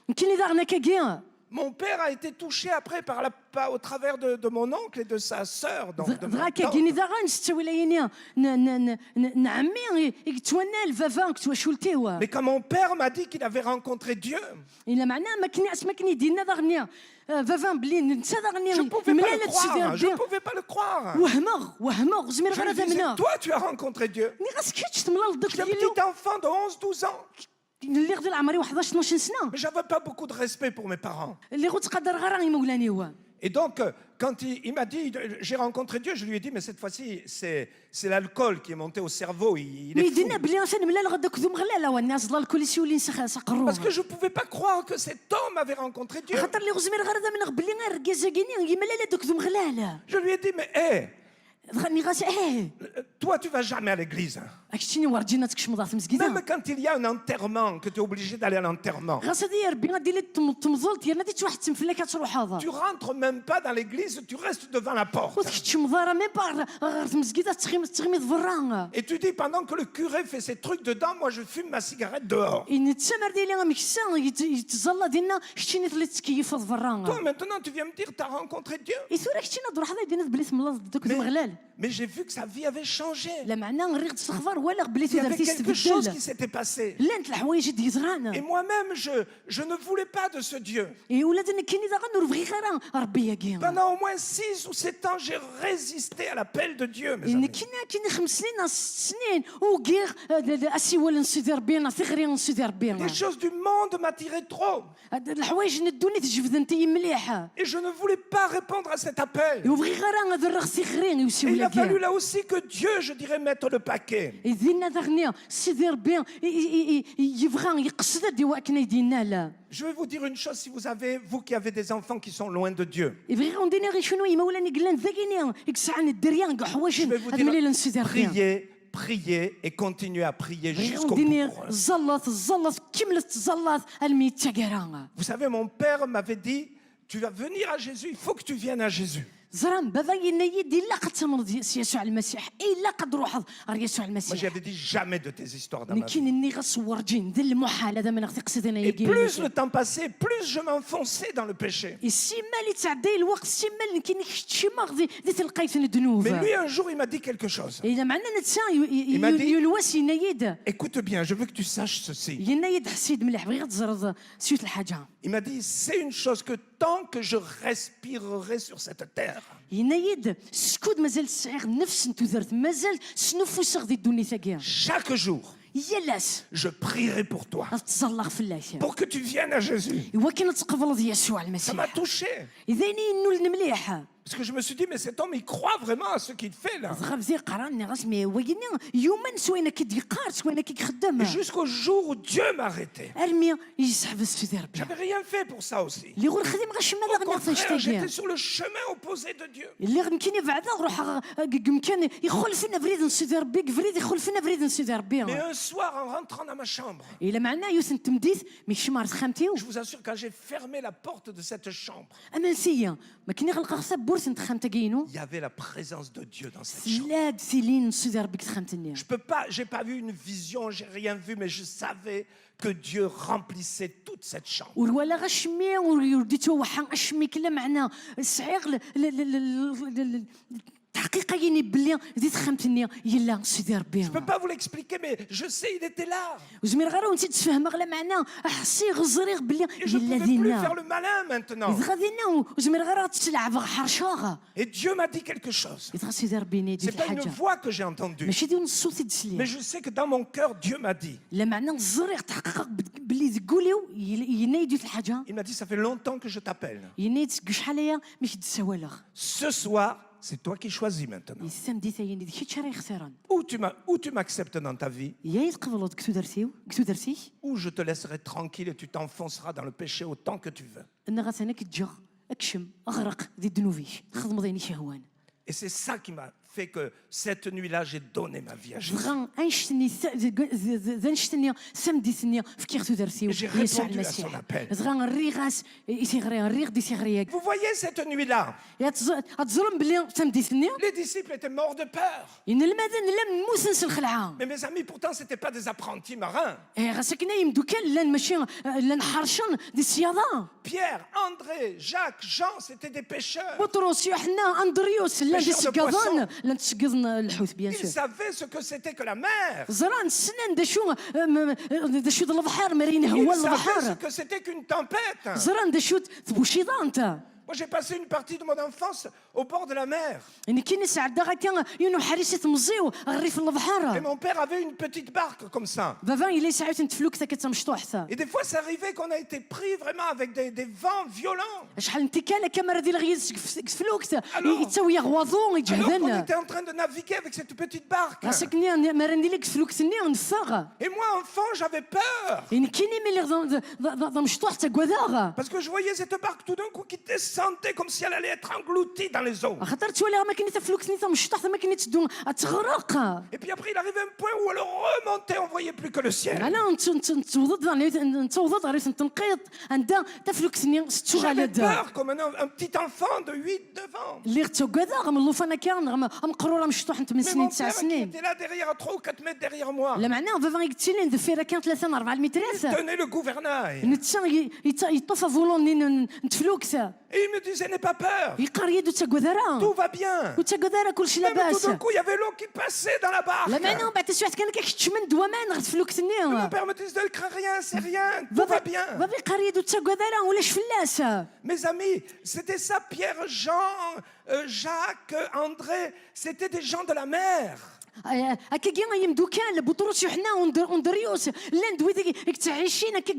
يمكن اذا غنا كاكيا
Mon père a été touché après au travers de mon oncle et de sa sœur. Donc de
دغا
ma
كاين
tante.
اذا غنستوي ليني نعمي يتوانا الفافا كتوا شولتيوا
Mais quand mon père m'a dit qu'il avait rencontré Dieu,
الا معناه ما كناس ما كني دينا ذا غنيا فافا بلي ننسى ذا غنيا
je ne pouvais pas le croire. Je ne pouvais pas le croire.
وهمغ زمير
Je
غير
lui disais,
ذا
toi, tu as rencontré Dieu.
ني غاسكيتش تملا لدك
J'étais un
ديالو
petit enfant de 11-12 ans.
اللي غدي العمري 11 12 سنه
Mais j'avais pas beaucoup de respect pour mes parents.
اللي غتقدر غير راه مولاني هو
Et donc, quand il m'a dit, j'ai rencontré Dieu, je lui ai dit, mais cette fois-ci, c'est l'alcool qui est monté au cerveau. Il
مي
est fou.
دينا بلي انا ملا غدا كذوم غلاله والناس ضل الكل يولي سقروه
Parce que je ne pouvais pas croire que cet homme avait rencontré Dieu.
خاطر اللي غزمير غير ذا من قبل لي غير كازاكيني يما لا دوك ذوم غلاله
Je lui ai dit, mais hé,
غني غاس
toi, tu vas jamais à l'église.
اكشتيني ورجينا تكشمضات
Même
مسكيده
quand il y a un enterrement, que tu es obligé d'aller à l'enterrement.
غاس هذه ربي غادي لي تمضلت يا نادي واحد تنفلا كتروح هذا
Tu rentres même pas dans l'église, tu restes devant la porte.
وتكتشم ضاره مي با غير في المسكيده تغمض فران
Et tu dis, pendant que le curé fait ses trucs dedans, moi je fume ma cigarette dehors.
ان تسمر ديالي مكسا يتزلا ديالنا شتيني اللي تكيف فران
Toi, maintenant, tu viens me dire, tu as rencontré Dieu.
يثورك شتينا دروح هذا دينا بلي تملا دوك المغلال
Mais j'ai vu que sa vie avait changé.
لا معناه غير تستغفر ولا
Il y
بليتو
avait
درتي
quelque chose qui
تبدل
s'était passé.
لا انت الحوايج
Et
ديزرانا
moi-même, je ne voulais pas de ce Dieu.
اي ولادنا كاين اذا غنرفغي غير ربي ياكي
Pendant au moins 6 ou 7 ans, j'ai résisté à l'appel de Dieu, mes
ان
amis.
كاين 5 سنين 6 سنين وكير اسيوال نسيدي ربي نصيغري نسيدي ربي
Les choses du monde m'attiraient trop.
الحوايج ندوني تجبد انت مليحه
Et je ne voulais pas répondre à cet appel.
يبغي غير هذا الرخصي خرين
Et
يوسي
il a fallu
ولا
là aussi que Dieu, je dirais, mette le paquet.
يدينا ذغنيا سيدي ربي يبغى يقصد دي واكنا يدينا لا
Je vais vous dire une chose, si vous qui avez des enfants qui sont loin de Dieu,
يبغي غندينا غير شنو يما ولاني قلنا ذاكيني يكسعن الدريان كاع
je
حوايج
vais vous
هاد ملي
dire,
نسيدي ربي
priez et continuez à prier jusqu'au bout.
غنديني
pour eux.
زلط كملت زلط الميت تاكرا
Vous savez, mon père m'avait dit, tu vas venir à Jésus, il faut que tu viennes à Jésus.
زران بابا ينيدي لا قد تمرض يسوع المسيح الا قد روح غير يسوع
Moi,
المسيح
j'avais dit jamais de tes histoires dans ma vie.
لكن اني غصور جين ذي المحال هذا من اختي قصدنا
Et
يجي
plus le temps passait, plus je m'enfonçais dans le péché.
السيما اللي تعدي الوقت السيما اللي كاين شي مغزي دي تلقاي في الذنوب
Mais lui, un jour, il m'a dit quelque chose.
اذا معنا نتسا
m'a dit-
يلوس ينيد
Écoute bien, je veux que tu saches ceci.
ينيد حسيد مليح بغي غتزرد سيوت الحاجه
Il m'a dit, c'est une chose que tant que je respirerai sur cette terre,
ينايد سكود مازال الصغير نفس انتو درت مازال سنفوس غادي الدنيا ثاقيا
Chaque jour,
يلاس
je prierai pour toi,
تزلق في الله
pour que tu viennes à Jésus.
إوا كان تقبل يسوع
Ça m'a
المسيح
touché.
اذا نول مليح
Parce que je me suis dit, mais cet homme, il croit vraiment à ce qu'il fait là.
غافزي قراني غاسمي ويني يوما سوينا كي قار سوينا كي خدام
Et jusqu'au jour où Dieu m'arrêtait.
ارمي يسحب في ربي
J'avais rien fait pour ça aussi.
اللي غير خدم غاش ما
Au
غني
contraire, j'étais
نشتاقي
sur le chemin opposé de Dieu.
اللي يمكن بعدا نروح يمكن يخل فينا فريد نسيدي ربي فريد يخل فينا فريد نسيدي ربي
Mais un soir, en rentrant dans ma chambre,
الا معنا يوسن تمديت مي شمار خامتيو
je vous assure, quand j'ai fermé la porte de cette chambre,
اما نسيه ما كني غلق حساب بورس انت خامتا كاينو
il y avait la présence de Dieu dans cette chambre.
سلاد سيلين نسيدي ربي خامتني
Je peux pas, j'ai pas vu une vision, j'ai rien vu, mais je savais que Dieu remplissait toute cette chambre.
ولا غشمي ورديتو وحان اشمي كلا معنا الصعيغ الحقيقه يعني بلي زيد خامتني يلا سيدي ربي
Je peux pas vous l'expliquer, mais je sais, il était là.
وزمير غير وانت تفهم غلا معنا احسي غزريغ بلي
Et je ne
يلا
pouvais plus faire
دينا
le malin maintenant.
غادينا وزمير غير تلعب حرشاغه
Et Dieu m'a dit quelque chose.
يتغى سيدي ربي نيدي
C'est pas une
الحاجه
voix que j'ai entendue,
ماشي ديال الصوت
mais
يدسلي
je sais que dans mon cœur, Dieu m'a dit.
لا معنى الزريغ تحقق بلي تقوليو ينايدو الحاجه
Il m'a dit, ça fait longtemps que je t'appelle.
ينايد شحال هي ماشي تسوالغ
Ce soir, c'est toi qui choisis maintenant.
يسام ثاني ديك شي راه خسران
Ou tu m'acceptes dans ta vie,
يا يتقبلوا كتو درتيو كتو درتيه
ou je te laisserai tranquille et tu t'enfonceras dans le péché autant que tu veux.
انا غاسانا كتجا اكشم اغرق ذي الذنوبيش خدم ضيني شهوان
Et c'est ça qui m'a fait que cette nuit-là, j'ai donné ma vie à Jésus.
بغا انشتني زنشتني سمديتني في كي كتو درتيو
J'ai
يسوع
répondu à
المسيح
son appel.
زغا نريغاس يسيغري نريغ دي سيغرياك
Vous voyez cette nuit-là,
يا تزرم بلي سمديتني
les disciples étaient morts de peur.
ان المدن لم موسنس الخلعه
Mais mes amis, pourtant, ce n'étaient pas des apprentis marins.
غاسكنا يمدو كان لان ماشي لان حرشان دي الصياده
Pierre, André, Jacques, Jean, c'était des pêcheurs.
بطرس يوحنا اندريوس لان دي
Pêcheurs de
سكازان لان تسكزن الحوت بيان
Ils
سور
savaient ce que c'était que la mer.
زران السنان داشو البحر مرين هو
Ils savaient ce
البحر
que c'était qu'une tempête.
زران داشو تبوشيضه انت
Moi, j'ai passé une partie de mon enfance au bord de la mer.
يعني كاين ساعه داغا كان يونو حريسه مزيو غري في
Et
البحر
mon père avait une petite barque comme ça.
بابا الا ساعات تفلوك تا كتمشطوح تا
Et des fois, ça arrivait qu'on a été pris vraiment avec des vents violents.
شحال انت كان كاميرا ديال غيز كفلوك
Alors-
يتساوي غواضو
Alors qu'on
يجهدن
était en train de naviguer avec cette petite barque.
راسك مرا ديالك كفلوك سني نفاغ
Et moi, enfant, j'avais peur.
يعني كاينين ملي مشطوح تا كواداغ
Parce que je voyais cette barque tout d'un coup qui descendait comme si elle allait être engloutie dans les eaux.
خاطر تولي ما كاين تفلوك سني مشطوح ما كاين تدون تغرق
Et puis après, il arrivait un point où elle remontait, on voyait plus que le ciel.
انا نتوضض غير تنقيط عندها تفلوك سني ستو
J'avais
غالد
peur comme un petit enfant de 8-9 ans.
اللي غتو كذا من لوفانا كان مقروره مشطوح انت من
Mais
سنين
mon
9
père qui
سنين
était là derrière, à 3 ou 4 mètres derrière moi,
لا معناه بابا قلت لي ندفيرا كان 3 4 مترات
tenait le gouvernail.
نتسا يطفى فولون نتفلوك
Et il me disait, n'aie pas peur,
يقار يدو تا كذا
tout va bien.
وتا كذا كلشي
Même tout
لاباس
d'un coup, il y avait l'eau qui passait dans la
لا
barque.
معناه بعد ساعات كان كيحتشمن دومان غتفلوك
Mon
سنين
père me disait, ne crains rien, c'est rien, tout va bien.
بابا يقار يدو تا كذا ولاش فلاس
Mes amis, c'était ça, Pierre, Jean, Jacques, André, c'était des gens de la mer.
هكا كي يمدو كان بطرس يوحنا وندريوس لا ندوي ديك تعيشين هكا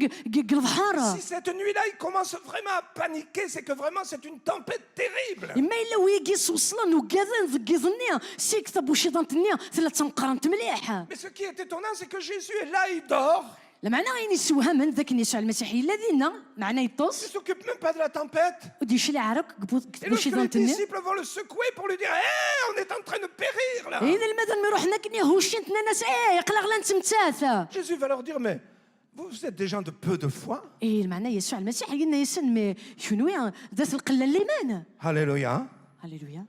البحر
Si cette nuit-là, il commence vraiment à paniquer, c'est que vraiment c'est une tempête terrible.
اما الا ويقيس وصلن وكذا ذكيزني سيك بوشي ضنتني ثلاثه مقرنت مليح
Mais ce qui est étonnant, c'est que Jésus est là, il dort.
لا معنى غير يسوها من ذاك اليسوع المسيحي الذين معناه
Il
يطوس
ne s'occupe même pas de la tempête.
وديش العرق
Et
بوشي
lorsque les
ضنتني
disciples vont le secouer pour lui dire, hé, on est en train de périr là.
اذا المدن ما روحنا كني هوشنتنا ناس يقلق لنا نتمتاث
Jésus va leur dire, mais vous êtes des gens de peu de foi.
ايه معناه يسوع المسيحي قلنا يسن مي شنو ذات القله الايمان
Alléluia.
هللويا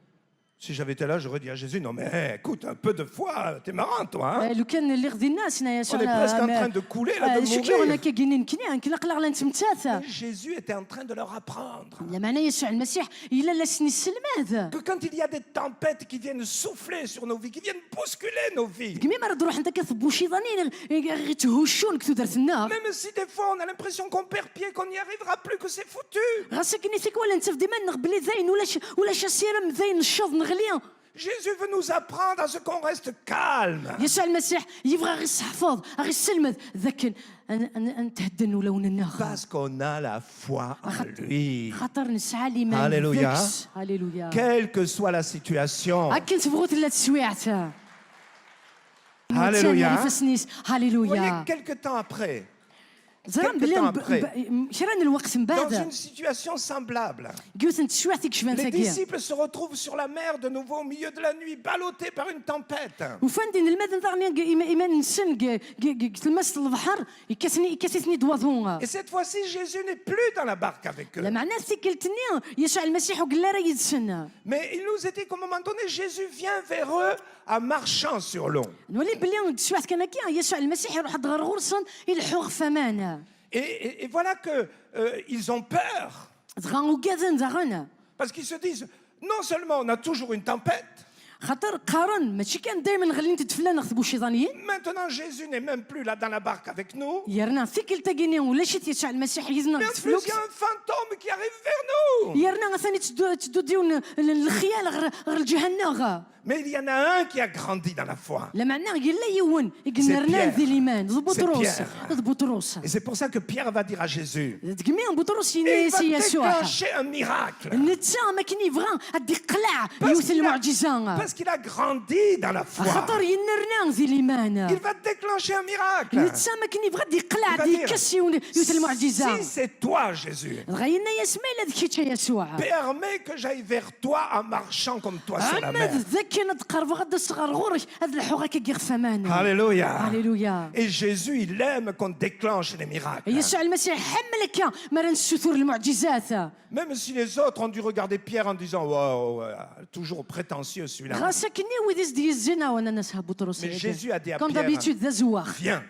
Si j'avais été là, j'aurais dit à Jésus, non mais écoute, un peu de foi, t'es marrant toi. Hein?
لو كان اللي غدي الناس هنايا
On est presque en train de couler là, de
شكي وانا
mourir.
كاينين كنيان كلا قلق لا نتمتاثا
Et Jésus était en train de leur apprendre
لا معنى يسوع المسيح الا لا سني السلمات
que quand il y a des tempêtes qui viennent souffler sur nos vies, qui viennent bousculer nos vies,
كمي ما تروح انت كتبو شي ظنين غيتهشون كتو درت النار
même si des fois on a l'impression qu'on perd pied, qu'on n'y arrivera plus, que c'est foutu,
غاسك نيتك ولا انت في ديما نغبلي زين ولا شي سيرم زين نشوض نغلي
Jésus veut nous apprendre à ce qu'on reste calme.
يسوع المسيح يبغى غير الحفاظ غير السلمت ذاك نتهدن ولا ونناخ
Parce qu'on a la foi en lui.
خاطر نسعى الايمان
Alléluia.
بالذكس. هاليلويا
Quelle que soit la situation.
كنت بغوت لا تسويعت
Alléluia.
فسنيس
Vous voyez,
هاليلويا
quelque temps après,
زران
quelques temps
بلي شران الوقت من
dans
بعد
une situation semblable,
قلت نتسويعت كشفان
les
ثقيل
disciples se retrouvent sur la mer de nouveau au milieu de la nuit, ballottés par une tempête.
وفندين المدن ثاني ايمان نسن تلمس البحر يكاسثني دوازون
Et cette fois-ci, Jésus n'est plus dans la barque avec eux.
لا معناه سكلتني يسوع المسيح وقال لا راه يدسن
Mais il nous a dit qu'à un moment donné, Jésus vient vers eux en marchant sur l'eau.
نولي بلي تسويعت كان كي يسوع المسيح يروح غرغرسن يلحو فمان
Et voilà que ils ont peur.
زغان وكازن زغان
Parce qu'ils se disent, non seulement on a toujours une tempête,
خاطر قارن ماشي كان دائما غاليين تتفلا نخطبوا الشيطانيين
maintenant Jésus n'est même plus là dans la barque avec nous.
يرنا سكل تاكيني ولا شي يسوع المسيح يزنا
Mais en plus,
تفلوك
il y a un fantôme qui arrive vers nous.
يرنا ثاني تدو ديون الخيال غير الجهنم
Mais il y en a un qui a grandi dans la foi.
لا معناه قال لا يون قلنا
C'est
رنا
Pierre.
ذي الايمان ذو بطرس
Pierre.
ذو بطرس
Et c'est pour ça que Pierre va dire à Jésus,
تقمي بطرس
et il va
ينسي يسوع
déclencher un miracle.
نتا ما كان يبغى هدي قلع
Parce
يوث
qu'il a-
المعجزه
Parce qu'il a grandi dans la foi.
خاطر ينرنا ذي الايمان
Il va déclencher un miracle.
نتا ما كان يبغى دي قلع
Il va
دي
dire,
كس يوث المعجزه
si c'est toi, Jésus,
غاينا يسمع لا ذكيت يسوع
permets que j'aille vers toi en marchant comme toi sur la mer.
عمد ذكي نتقرب غدا صغر غورش هذا الحوغه كيغ فمان
Alléluia.
هاليلويا
Et Jésus, il aime qu'on déclenche les miracles.
يسوع المسيح حملك مرن الستور المعجزات
Même si les autres ont dû regarder Pierre en disant, wow, toujours prétentieux celui-là.
غاسكني ويديز دي الزنا وانا ناس بطرس
Mais Jésus a dit à
كون
Pierre,
دابيتود ذا زواخ
viens.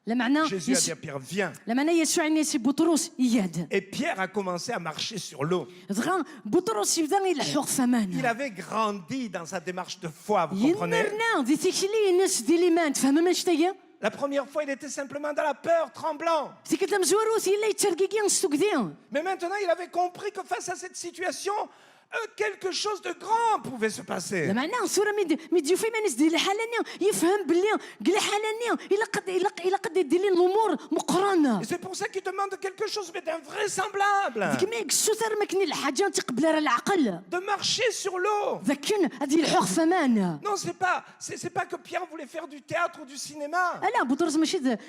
لا معنى
Jésus a dit à Pierre, viens.
لا معنى يسوع نيسي بطرس ياد
Et Pierre a commencé à marcher sur l'eau.
دغا بطرس يبدا يلحق
Il
فمان
avait grandi dans sa démarche de foi, vous comprenez?
ينرنا دي تيكلي الناس دي الايمان تفهم ما شتايا
La première fois, il était simplement dans la peur, tremblant.
تيكلم زوروث الا يتركيكي نستوكدي
Mais maintenant, il avait compris que face à cette situation, quelque chose de grand pouvait se
لا
passer.
معنى صوره ميديو في مانيس ديال الحالانيه يفهم باللي قال حالانيه الا قد يدير لي الامور مقرنه
Et c'est pour ça qu'il demande quelque chose, mais d'invraisemblable.
كما السوثر ما كاين الحاجه تقبل راه العقل
De marcher sur l'eau.
ذاكن هذه الحوغ فمان
Non, c'est pas que Pierre voulait faire du théâtre ou du cinéma.
لا بطرس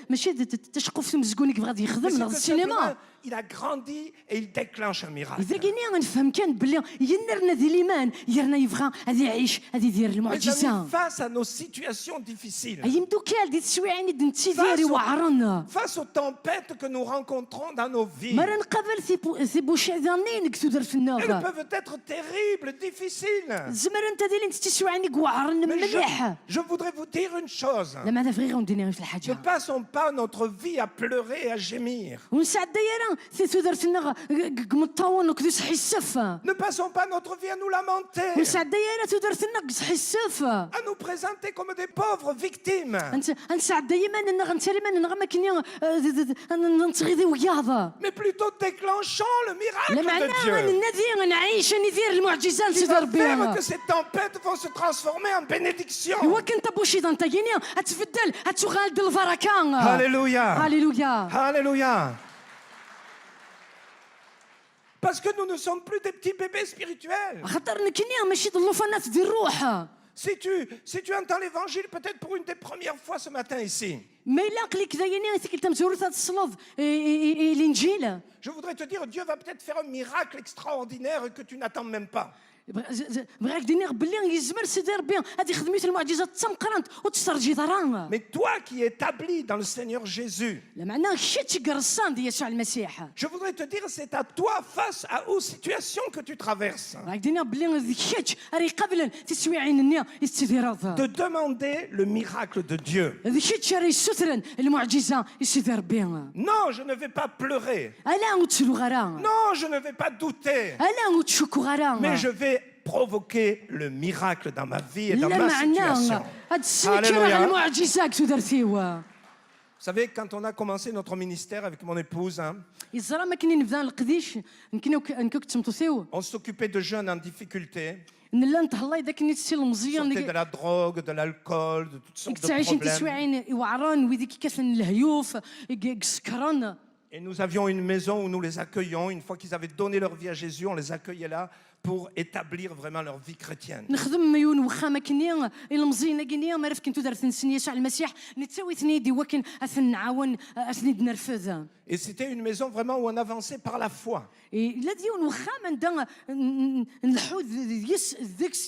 ماشي تشقف في مزقوني كيف غادي
Mais
يخدم
c'est
ناخذ
que
السينما
simplement, il a grandi et il déclenche un miracle.
اذا كاين غنفهم كان بلي ينرنا ذي الايمان يرنا يبغى هذه يعيش هذه يدير
Mes amis,
المعجزه
face à nos situations difficiles,
يمدو كال دي تسويعيني دنتي ديري وعرنا
face aux tempêtes que nous rencontrons dans nos vies,
مرة نقابل سي بوشيزانين كتو در في
elles
النوغ
peuvent être terribles, difficiles.
زمر انت ديالي انت تسويعيني وعرنا
Mais
مليح
je voudrais vous dire une chose.
لا ماذا فغي غندير في
Ne
الحاجه
passons pas notre vie à pleurer et à gémir.
ونسعد دايره سي در في النوغ قمطاون وكدو صحي السف
Ne passons pas notre vie à nous lamenter,
ونسعد دايره تدر في النوغ صحي السف
à nous présenter comme des pauvres victimes.
انت سعد دايما انا غنتريما انا ما كني نتغيدي وياض
Mais plutôt déclenchons le
لا
miracle
معنى
de Dieu.
غنادي غنعيش ندير المعجزه
Qui
نسيدر
va
ربي
faire que ces tempêtes vont se transformer en bénédiction.
هو كنت بوشي دانتايني اتفدل اتغالد البركه
Alléluia.
هاليلويا
Alléluia. Parce que nous ne sommes plus des petits bébés spirituels.
خاطر نكني ماشي ضلوفانات ديال الروح
Si tu entends l'évangile peut-être pour une des premières fois ce matin ici,
ما الا قليك دايني كنت مزورت هاد الصلاه الانجيل
je voudrais te dire, Dieu va peut-être faire un miracle extraordinaire que tu n'attends même pas.
بغاك ديني بلي يزمر سيدي ربي هذه خدمت المعجزات تمقرنت وتسترجي ضران.
Mais toi qui es établi dans le Seigneur Jésus,
لا معناه شتي قرصان ديال يسوع المسيح.
je voudrais te dire, c'est à toi face aux situations que tu traverses
بغاك ديني بلي ذيك الشيء راه قبل تسويعين النيا يستدير
de demander le miracle de Dieu.
هذا الشيء راه يسترن المعجزه يسيدي ربي.
Non, je ne vais pas pleurer.
الا وتسلو غرا.
Non, je ne vais pas douter.
الا وتشكو غرا.
Mais je vais provoquer le miracle dans ma vie et dans
لا
ma
معناه
situation.
هاد السيد راه المعجزه كتدرتيوا.
Vous savez, quand on a commencé notre ministère avec mon épouse, hein,
يزرا ما كاينين نبدا القديش نكونوا كتمطوسيو
on s'occupait de jeunes en difficulté,
لا نتهلا اذا كنيت السي
sortaient de
المزيان
la drogue, de l'alcool, de toutes sortes
كنت
de
عايشين
problèmes.
تسويعين وعران وذيك كاسن الهيوف سكران.
Et nous avions une maison où nous les accueillions. Une fois qu'ils avaient donné leur vie à Jésus, on les accueillait là pour établir vraiment leur vie chrétienne.
نخدم ميون وخا ما كنيا المزينه كنيا ما عرف كنتو دارت نسني يسوع المسيح نتساوي ثنيدي ولكن اثن نعاون اثنيد نرفض.
Et c'était une maison vraiment où on avançait par la foi.
لا ديون وخا من دا نلحود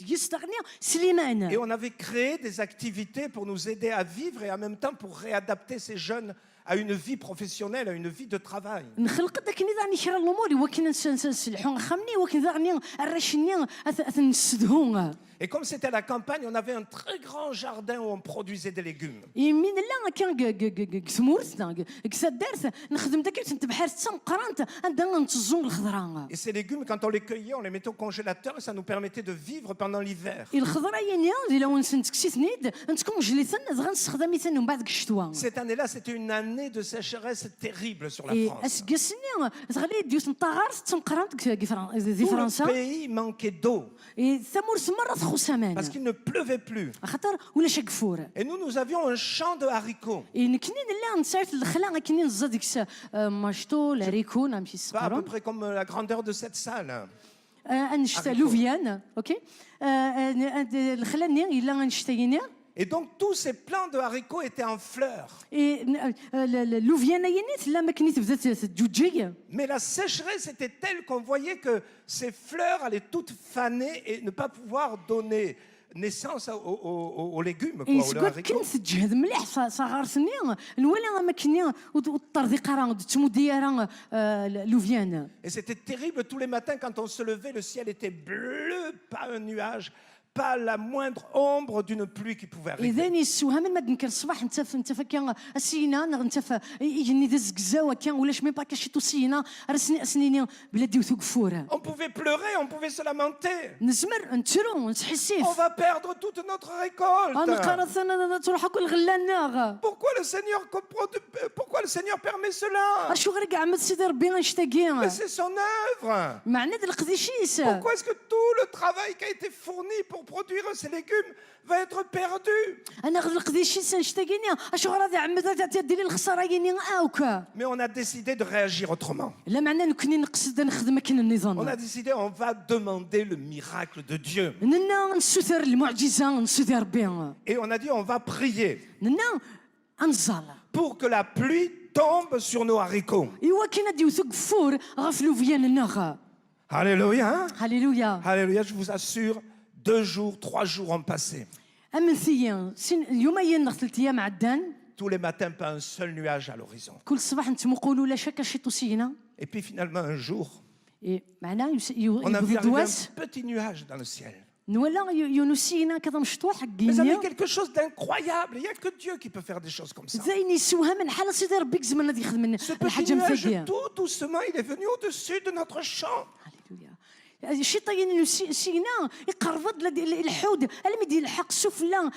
يستغني سليمان.
Et on avait créé des activités pour nous aider à vivre et en même temps pour réadapter ces jeunes à une vie professionnelle, à une vie de travail.
نخلق داك ني شرا الامور ولكن نسلحون خمني ولكن داغني الرشني نسدهون.
Et comme c'était la campagne, on avait un très grand jardin où on produisait des légumes.
من لا كان كثمورتنا كسدارت نخدم داك تبحر تنقرانت عندنا نتزون الخضره.
Et ces légumes, quand on les cueillait, on les mettait au congélateur et ça nous permettait de vivre pendant l'hiver.
الخضره يعني الا ونسنت كسيتنيد نتكون جليتن غنستخدم ثاني من بعد الشتوى.
Cette année-là, c'était une année de sécheresse terrible sur la France.
اسكسني تغلي ديوس نطاغار تنقرانت دي
Tout le
فرنسا.
pays manquait d'eau
ثمور سمر خسامان
parce qu'il ne pleuvait plus.
خاطر ولا شي قفور.
Et nous avions un champ de haricots.
كنين لا نسايف الخلا كنين نزا ديك ماشطو الهريكو نمشي
Pas à peu
السقرون
près comme la grandeur de cette salle.
نشتا لوفيان اوكي الخلا ني الا نشتايني.
Et donc tous ces plants de haricots étaient en fleurs.
لوفيان ينيت لا ما كنيت بدات تجوجي.
Mais la sécheresse était telle qu'on voyait que ces fleurs allaient toutes faner et ne pas pouvoir donner naissance aux légumes, quoi, aux haricots.
كنت تجهد مليح صغار سني الولا ما كني والطردي قرا تموديا لوفيان.
Et c'était terrible tous les matins quand on se levait, le ciel était bleu, pas un nuage, pas la moindre ombre d'une pluie qui pouvait arriver.
اذا يسوها من مد كان الصباح انت فكان السينا انت يجني دز كزاوه كان ولاش مي با كاشيتو سينا رسني اسنيني بلادي وثقفوره.
On pouvait pleurer, on pouvait se lamenter.
نزمر نترو نتحسيف.
On va perdre toute notre récolte.
انا قررت انا تروح كل غلان.
Pourquoi le Seigneur permet cela?
شو غير كاع ما سيدي ربي غنشتاقي.
Mais c'est son œuvre.
معنى القديشيس.
Pourquoi est-ce que tout le travail qui a été fourni pour produire ces légumes va être perdu?
انا غير القديشيس نشتاقيني شو غير هذا عمدا ديري الخساره يني اوكا.
Mais on a décidé de réagir autrement.
لا معنى نكوني نقصد نخدم كاين النظام.
On a décidé, on va demander le miracle de Dieu.
ننا نسوثر المعجزه نسوثر ربي.
Et on a dit, on va prier
ننا انزال.
pour que la pluie tombe sur nos haricots.
ايوا كاين ديو ثقفور غفلو فيا النغا.
Alléluia. Hein?
هللويا.
Alléluia, je vous assure, 2 jours, 3 jours ont passé.
امثيا اليوم ثلاث ايام عدان.
Tous les matins, pas un seul nuage à l'horizon.
كل صباح نتم قولوا لا شك شي توسينا.
Et puis finalement, un jour,
معناه
on a vu arriver
يدواس
un petit nuage dans le ciel.
نولا يونسينا كذا مشطوح
Mais ça
حقيني.
fait quelque chose d'incroyable. Il n'y a que Dieu qui peut faire des choses comme ça.
زين يسوها من حال سيدي ربي زمان غادي يخدم
Ce petit
الحاجه
nuage,
مثاليه.
tout doucement, il est venu au-dessus de notre champ.
هللويا. شي طاين سينا يقرفض الحود المدي الحق سفلا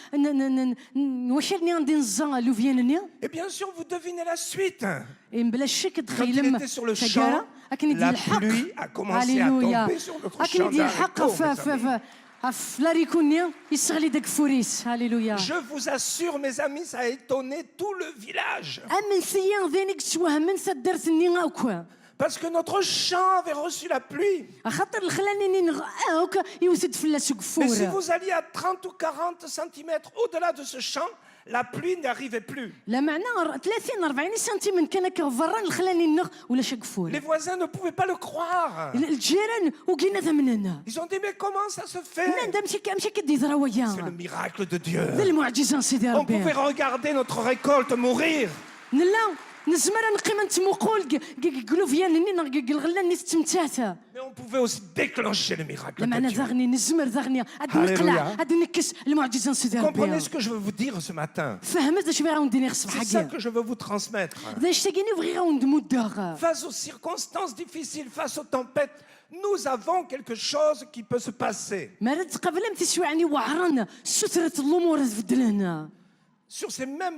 وشرني غادي نزا لوفيانني.
Et bien sûr, vous devinez la suite.
بلا شك
Quand il
تخيل
était sur le champ, la pluie a commencé à tomber sur notre champ d'haricots.
فلاريكوني يسغلي داك فوريس. هللويا.
Je vous assure, mes amis, ça a étonné tout le village.
امن ثيان ذينك توهم سدرتني هاكا.
Parce que notre champ avait reçu la pluie.
خاطر الخلاني هاكا يوسد فلا
Mais si
سقفور.
vous alliez à 30 ou 40 centimètres au-delà de ce champ, la pluie n'arrivait plus.
لا معنى 30 40 سنتيمتر كان كفران الخلاني النغ ولا شق
Les
فول
voisins ne pouvaient pas le croire.
الجيران وقينا ذا مننا
Ils ont dit, mais comment ça se fait?
نندا مشي كدي ذرا
C'est le
ويا
miracle de Dieu.
ذا المعجزه سيدي
On
ربي
pouvait regarder notre récolte mourir.
نلا نزمر نقيم نتموقول قلو فيا نني الغلا ني تمتاتا
Mais on pouvait aussi déclencher le miracle
لا
de
معنى
Dieu.
ذاغني نزمر ذاغني هاد
Alléluia.
نقلع هاد نكس المعجزه سيدي
Comprenez
ربي
ce que je veux vous dire ce matin.
فهمت اش بغا ندير الصباح
C'est ça
كاع
que je veux vous transmettre.
ذا اشتاقيني بغي غندمو الداغ
Face aux circonstances difficiles, face aux tempêtes, nous avons quelque chose qui peut se passer.
ما رد قبل تسوعني وعران سترة الامور تبدلنا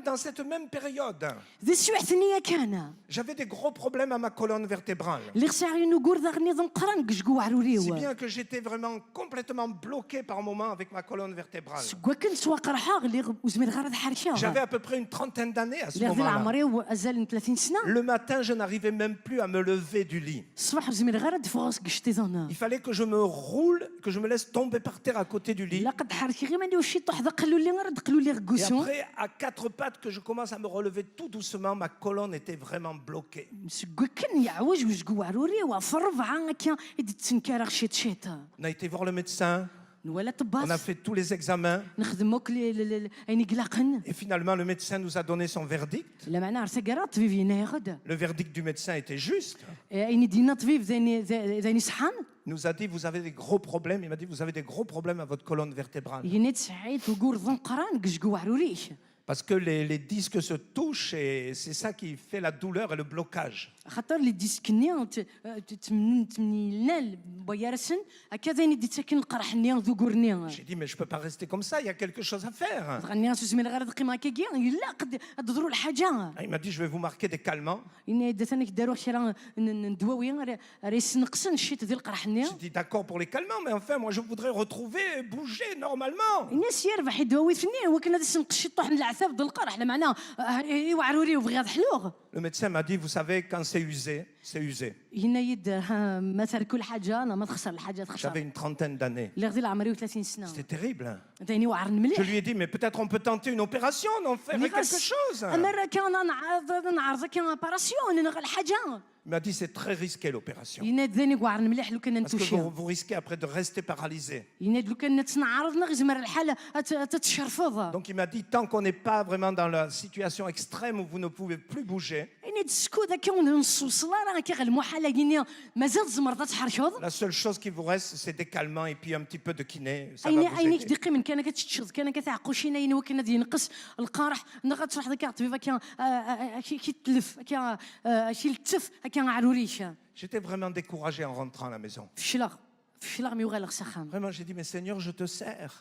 Dans cette même période,
ذي سوع ثنيه كان
j'avais des gros problèmes à ma colonne vertébrale.
اللي خساعي نقول ذاغني ذن قران قشقو
Si
عروريو
bien que j'étais vraiment complètement bloqué par moments avec ma colonne vertébrale.
سكوا كنت سواق رحاغ اللي وزمير غرض حرشا
J'avais à peu près une trentaine d'années à ce
اللي غدي
moment-là.
العمري وازال 30 سنه
Le matin, je n'arrivais même plus à me lever du lit.
الصباح وزمير غرض فوغس قشتي زنا
Il fallait que je me roule, que je me laisse tomber par terre à côté du lit.
لا قد حركي غير ما ندير شي طح قالوا لي غير قالوا لي
Et
غكوسو
après, à quatre pattes, que je commence à me relever tout doucement, ma colonne était vraiment bloquée.
سكوا كان يعوج وزقو عروري وفرف هكا يدي تنكر شيت شيتا
On a été voir le médecin,
ولا
on a
طباس
fait tous les examens.
نخدموك يعني قلاقن
Et finalement, le médecin nous a donné son verdict.
لا معنى عرسا قرا طبيب هنا غدا
Le verdict du médecin était juste.
يعني دينا طبيب ذاني صحان
Il nous a dit, vous avez des gros problèmes. Il m'a dit, vous avez des gros problèmes à votre colonne vertébrale.
يعني تسعيت وقور ذن قران قشقو عروريش
Parce que les disques se touchent et c'est ça qui fait la douleur et le blocage.
خاطر اللي ديسكني تمني لنا بويارسن هكذا ني ديتسكن القرح ني ذو قرني
J'ai dit, mais je ne peux pas rester comme ça, il y a quelque chose à faire.
غني سوسمي غير قيمه كيكي لا قد تضروا الحاجه
Il m'a dit, je vais vous marquer des calmants.
إني دثاني داروا شي راه ندواوي راه نقصن الشيت ديال القرح ني
J'ai dit, d'accord pour les calmants, mais enfin, moi, je voudrais retrouver, bouger normalement.
الناس يربح يدواوي فني هو كان هذا نقص طاح من العذاب ديال القرح لا معناه يوعروري وبغي هذا حلوغ
Le médecin m'a dit, vous savez, quand c'est usé, c'est usé.
هنا يد ما تركوا الحاجه انا ما تخسر الحاجه
J'avais
تخسر
une trentaine d'années.
اللي غادي العمري 30 سنه
C'était terrible. Hein.
ثاني وعرن
Je
مليح
lui ai dit, mais peut-être on peut tenter une opération, d'en faire quelque chose.
انا كان نعرض كان اوبراسيون انا الحاجه
Il m'a dit, c'est très risqué l'opération.
يناد ذاني وعرن مليح لو كان
Parce que
نتوشي
vous risquez après de rester paralysé.
يناد لو كان تنعرضنا غير زمر الحاله تتشرفض
Donc il m'a dit, tant qu'on n'est pas vraiment dans la situation extrême où vous ne pouvez plus bouger,
يناد سكو ذاك نصوص راه كي غير المحاله كينيا مازال زمر تحرشض
la seule chose qui vous reste, c'est des calmants et puis un petit peu de kiné. Ça va
اين
vous
اينك
aider.
دقي من كان كتشد كان كتعقو شي ناين وكان غادي ينقص القرح نغا تروح ذاك الطبيب كان كيتلف كان شي لتف كان عروريش
J'étais vraiment découragé en rentrant à la maison.
فشلاغ مي وغالغ سخام
Vraiment, j'ai dit, mais Seigneur, je te sers.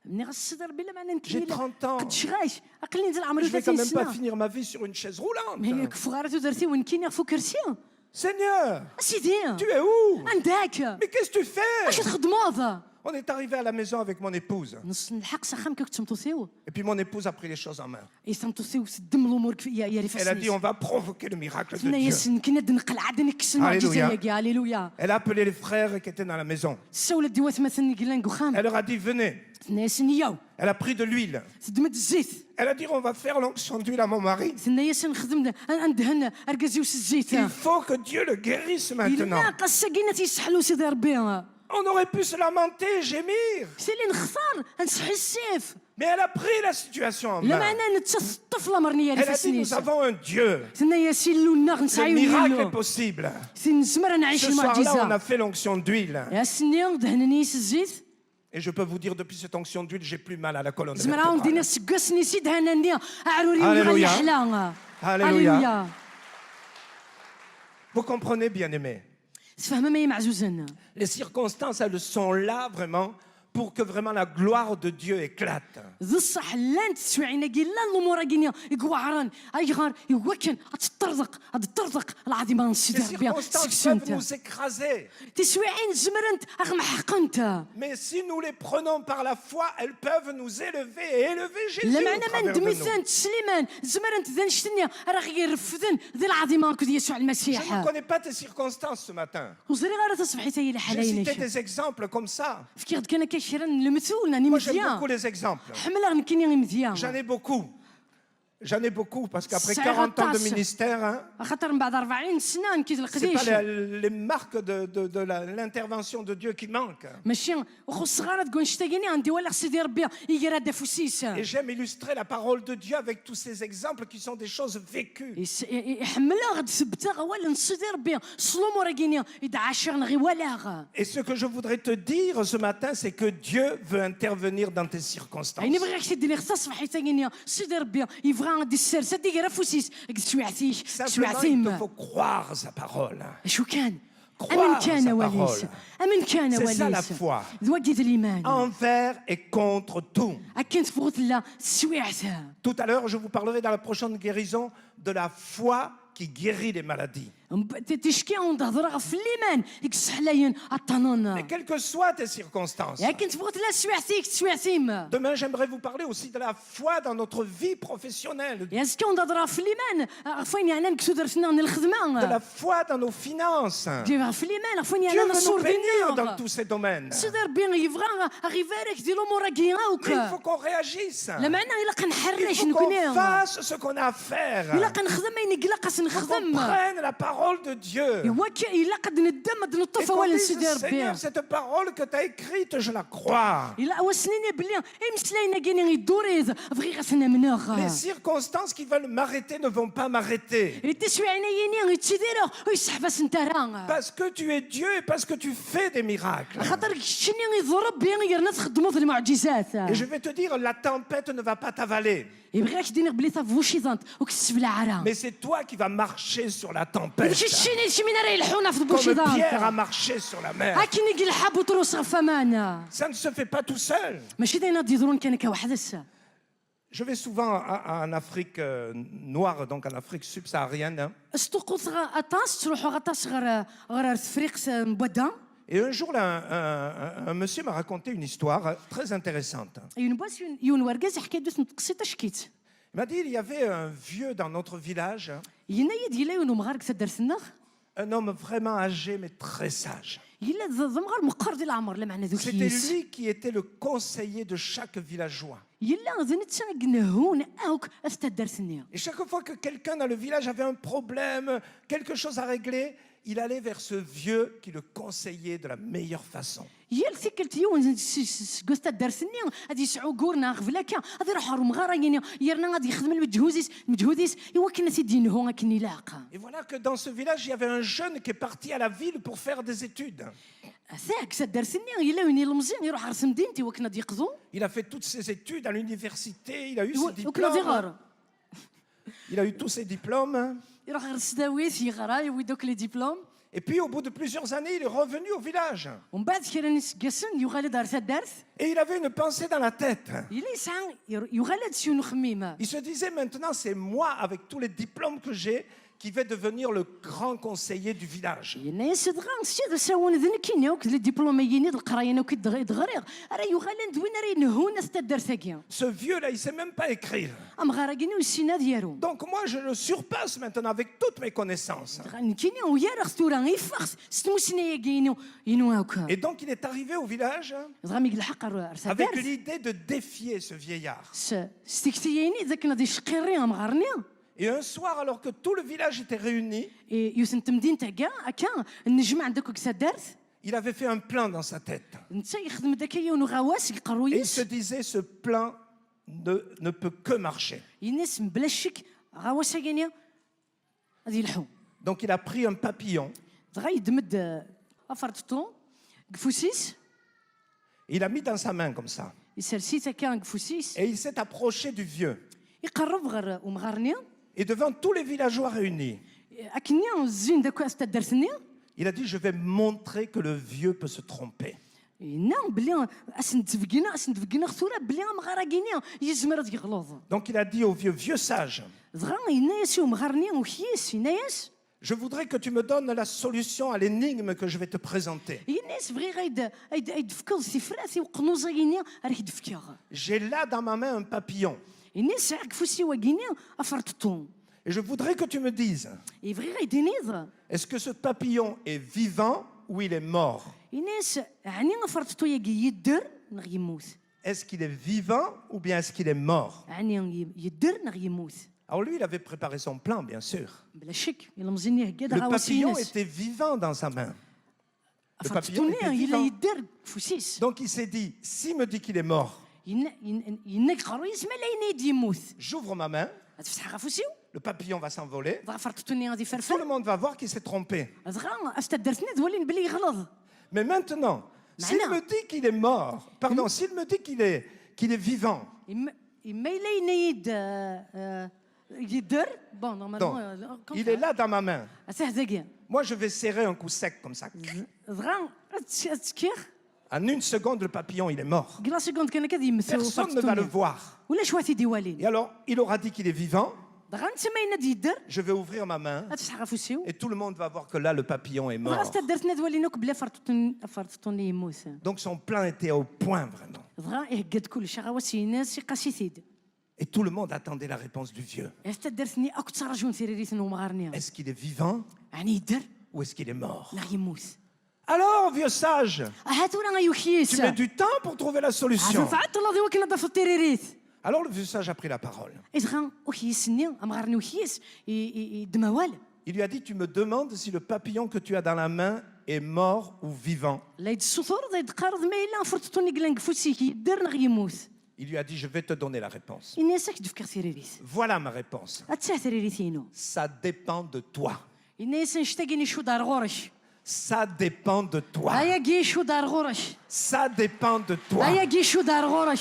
ملي غصدر بلا ما
J'ai
نكمل
30 ans.
قد شغاش اقلني نزل عمري
Je vais quand
30
même pas
سنه
finir ma vie sur une chaise roulante.
هي كفغارته درتي وين كاين فوق كرسي
Seigneur,
سيدي
tu es où?
عندك
Mais qu'est-ce que tu fais?
اش تخدموا
On est arrivé à la maison avec mon épouse.
نص الحق سخام كنت تمطوسيو
Et puis mon épouse a pris les choses en main.
يسمطوسيو سدم الامور يا ريف
Elle a dit, on va provoquer le miracle de
سنا
Dieu.
يسن كنا نقل عاد نكس المعجزه يا هاليلويا
Elle a appelé les frères qui étaient dans la maison.
السولة ديوات مثلا قلنا نقخام
Elle leur a dit, venez.
سنا يسن ياو
Elle a pris de l'huile.
سدمت الزيت
Elle a dit, on va faire l'onction d'huile à mon mari.
سنا يسن نخدم ندهن اركازيوس الزيت
Il faut que Dieu le guérisse maintenant.
إلا قصة كينا تيسحلو سيدي ربي
On aurait pu se lamenter, gémir.
سي اللي نختار نسحي السيف
Mais elle a pris la situation en
لا
main.
معناه نتصطف مرني يا
Elle a
ريف
dit, nous
السنيس
avons un Dieu.
سنا يسن لونا
Le
نسعيو
miracle est
نيلو
possible.
سن نسمر نعيش
Ce soir-là, on
المعجزة
a fait l'onction d'huile.
يا سني دهننيس الزيت
Et je peux vous dire, depuis cette onction d'huile, j'ai plus mal à la colonne
زمراون دينا
vertébrale.
سكسني سيد هنانيا عروري
Alléluia.
وغالي حلا
Alléluia. Vous comprenez, bien-aimés?
تفهم ما يمعزوزن
Les circonstances, elles sont là vraiment pour que vraiment la gloire de Dieu éclate.
ذو الصح لان تسوعينا قيل لا الامور كينيا يقوعران ايغار يوكن تطرزق الطرزق العظيمه
Ces
نسيدر بها
circonstances peuvent
سكسنت
nous écraser.
تسوعين زمرنت اغم حقنت
Mais si nous les prenons par la foi, elles peuvent nous élever et élever Jésus
لا
au
معنا ما
travers de nous.
ندمثان سليمان زمرنت ذا نشتنيا راه غير رفدن ذي العظيمه كود يسوع
Je ne
المسيح
connais pas tes circonstances ce matin.
وزري غير تصبحي تاهي
J'ai cité
لحالين
des exemples comme ça.
فكير كان كيشرن المثول ناني
Moi, j'aime
مزيان
beaucoup les exemples.
حمل غن كيني مزيان
J'en ai beaucoup. J'en ai beaucoup parce qu'après
C'est
40 ans de
rattache.
ministère, hein,
خاطر من بعد 40 سنه نكيد
c'est
القديش
pas les marques de l'intervention de Dieu qui manquent.
ماشي وخو الصغار تقول نشتاقيني عندي ولا سيدي ربي يقرا دا فوسيس
Et j'aime illustrer la parole de Dieu avec tous ces exemples qui sont des choses vécues.
يحملها غد ثبتها ولا سيدي ربي سلوم وراكيني يدعاشر غي ولا
Et ce que je voudrais te dire ce matin, c'est que Dieu veut intervenir dans tes circonstances.
يعني بغيك تديني خصاص فحيتاني سيدي ربي يبغى غادي السرسه يقرا فوسيس شوعتيش
Simplement, il te
شوعتيم
faut croire sa parole.
شو كان
Croire
أمن كان
sa
وليس
parole.
أمن كان
C'est ça la
وليس
foi.
ذوقيت الإيمان
Envers et contre tout.
أكنت فغت لا سويعتها
Tout à l'heure, je vous parlerai dans la prochaine guérison de la foi qui guérit les maladies.
تشكي ونهضر في الإيمان ديك السحلاين
Mais
الطنان
quelles que soient tes circonstances,
يا كنت فغت لا سويعتيك سويعتيم
demain j'aimerais vous parler aussi de la foi dans notre vie professionnelle,
يا سكي ونهضر في الإيمان فين يعني نكسو درسنا
de
الخدمة
la foi dans nos finances.
في الإيمان فين
Dieu
يعني
veut nous
نصور
bénir dans
دينا
tous ces domaines.
سيدي ربي يبغى غيفارك دي الأمور كيعاوك
Mais il faut qu'on réagisse.
لا معنى إلا
Il
كنحرش
faut qu'on
نكوني
fasse ce qu'on a à faire.
إلا كنخدم ينقلا قاس
Il faut qu'on
نخدم
prenne la parole de Dieu.
إوا إلا قد ندم
Et
نطف
qu'on
ولا
dise,
سيدي ربي
Seigneur, cette parole que tu as écrite, je la crois.
إلا وسنيني بلي مسلاينا كاين يدوريز بغي غسنا منوغ
Les circonstances qui veulent m'arrêter ne vont pas m'arrêter.
تسوي عينيني يتسيديرو ويسحب سنتارا
Parce que tu es Dieu et parce que tu fais des miracles.
خاطر شني يضرب بين غير ناس خدموا في المعجزات
Et je vais te dire, la tempête ne va pas t'avaler.
يبغيك ديني بلي فوشيزانت وكسب العرا
Mais c'est toi qui vas marcher sur la tempête.
ماشي شيني شي من راه يلحونا في
Comme Pierre a
بوشيزانت
marché sur la mer.
هاكي نقي الحب وتروس غفامان
Ça ne se fait pas tout seul.
ماشي داينا ديدرون كان كوحدس
Je vais souvent en Afrique noire, donc en Afrique subsaharienne. Hein.
استوقوت غطاس تروحوا غطاس غير تفريق مبدا
Et un jour, là, un monsieur m'a raconté une histoire très intéressante.
يونباس يون ورقاز حكايه دوس نتقصيت شكيت
Il m'a dit il y avait un vieux dans notre village,
ينايا ديلا يونو مغارك تدرسنا
un homme vraiment âgé mais très sage.
يلا زمغار مقر ديال العمر لا معنى ذوك
C'était
يس
lui qui était le conseiller de chaque villageois.
يلا زنت قنهون اوك استدرسني
Et chaque fois que quelqu'un dans le village avait un problème, quelque chose à régler, il allait vers ce vieux qui le conseillait de la meilleure façon.
يلا سكلت يون قست درسني غادي يسعو كورنا غفلاكا غادي يروحوا مغارا يعني يرنا غادي يخدم المجهوديس ايوا كنا سيدي نهو كني لاقا
Et voilà que dans ce village, il y avait un jeune qui est parti à la ville pour faire des études.
ساك سدرسني يلا وين المزيان يروح رسم دينتي وكنا ديقزو
Il a fait toutes ses études à l'université, il a eu ses
وكنا دي
diplômes.
غار
Il a eu tous ses diplômes.
يروح غير السداويس يغرا يوي دوك لي ديبلوم
Et puis au bout de plusieurs années, il est revenu au village.
ومن بعد كيراني سكاسن يغالي دارس الدرس
Et il avait une pensée dans la tête.
يلا يسعى يغالي تسيون خميمه
Il se disait maintenant, c'est moi, avec tous les diplômes que j'ai, qui vais devenir le grand conseiller du village.
يلا يسدغا سيد ساون ذن كينيا وك لي ديبلوميين القرايه وك دغريغ راه يغالي ندوين راه نهونا ست الدرساكيا
Ce vieux-là, il ne sait même pas écrire.
ام غاراكيني والسينا ديالو
Donc moi, je le surpasse maintenant avec toutes mes connaissances.
كينيا ويا راه ستورا يفخس ستموسنيا كينو ينو هاكا
Et donc il est arrivé au village
غامي الحق راه
avec l'idée de défier ce vieillard.
ستيكتييني ذاك نادي شقيري ام غارني
Et un soir, alors que tout le village était réuni,
يوسن تمدين تاع كاع هكا النجم عندك وكسا دارت
il avait fait un plan dans sa tête.
انت يخدم داك يونو غواس
Et il
يقرويس
se disait, ce plan ne peut que marcher.
الناس بلا شك غواس كينيا غادي يلحو
Donc il a pris un papillon,
دغا يدمد افرتو قفوسيس
il l'a mis dans sa main comme ça.
يسرسيت هكا قفوسيس
Et il s'est approché du vieux.
يقرب غير ومغارني
Et devant tous les villageois réunis,
اكنيا الزين داك استدرسني
il a dit, je vais montrer que le vieux peut se tromper.
نعم بلي اسنتفقنا خثوره بلي مغاراكينيا يزمر يغلوظ
Donc il a dit au vieux sage,
دغا ينايس ومغارني وخيس ينايس
je voudrais que tu me donnes la solution à l'énigme que je vais te présenter.
الناس بغي غيدفكوا سفراسي وقنوزه كينيا راه يدفكها
J'ai là dans ma main un papillon.
الناس عكفوا سوا كينيا افرتو
Et je voudrais que tu me dises,
يبغي غيدينيض
est-ce que ce papillon est vivant ou il est mort?
الناس عني افرتو يا يدر نغ يموت
Est-ce qu'il est vivant ou bien est-ce qu'il est mort?
عني يدر نغ يموت
Alors lui, il avait préparé son plan, bien sûr.
بلا شك الا مزيني هكا
Le
غا
papillon
وسيناس
était vivant dans sa main. Le papillon
فطوني
était
الا
vivant.
يدير فوسيس
Donc il s'est dit, s'il me dit qu'il est mort,
ينك قرو يسمع لا ينيد يموت
j'ouvre ma main,
تفتح غا فوسيو
le papillon va s'envoler,
دغا فرطوني غادي
tout le
فرفر
monde va voir qu'il s'est trompé.
دغا اش تدرتني تولي بلي يغلط
Mais maintenant, s'il
Maintenant.
me dit qu'il est mort, pardon, s'il me dit qu'il est vivant,
اما الا ينيد يدير بون
donc,
نورمالمون
il est là dans ma main.
سهله كاع
Moi, je vais serrer un coup sec comme ça.
دغا تسكير
En une seconde, le papillon, il est mort.
كلا سكوند كان كذا يمثل
Personne ne va le voir.
ولا شواتي
Et
ديوالين
alors, il aura dit qu'il est vivant.
دغا انت ما يناد يدير
Je vais ouvrir ma main
تفتح غا فوسيو
et tout le monde va voir que là, le papillon est
دغا
mort.
استدرتنا دوالينوك بلا فرطوني يموت
Donc son plan était au point, vraiment.
دغا يهقد كلشي غا وسيناس يقاسي ثيد
Et tout le monde attendait la réponse du vieux.
استدرتني اكثر رجون ثيريريت ومغارني
Est-ce qu'il est vivant
يعني يدير
ou est-ce qu'il est mort?
لا يموت
Alors, vieux sage,
هاتو راه غيوخيس
tu mets du temps pour trouver la solution.
فعطل الله وكنا ضف التيريريت
Alors le vieux sage a pris la parole.
إذا وخيسني مغارني وخيس دموال
Il lui a dit, tu me demandes si le papillon que tu as dans la main est mort ou vivant.
لا يد السطور لا يد قارض ما الا فرطوني قلان فوسيكي يدير نغ يموت
Il lui a dit, je vais te donner la réponse.
إني ساك دفكر ثيريريت
Voilà ma réponse.
أتساه ثيريريتينو
Ça dépend de toi.
إني سنشتاقيني شو دار غورش
Ça dépend de toi.
هيا كي شو دار غورش
Ça dépend de toi.
هيا كي شو دار غورش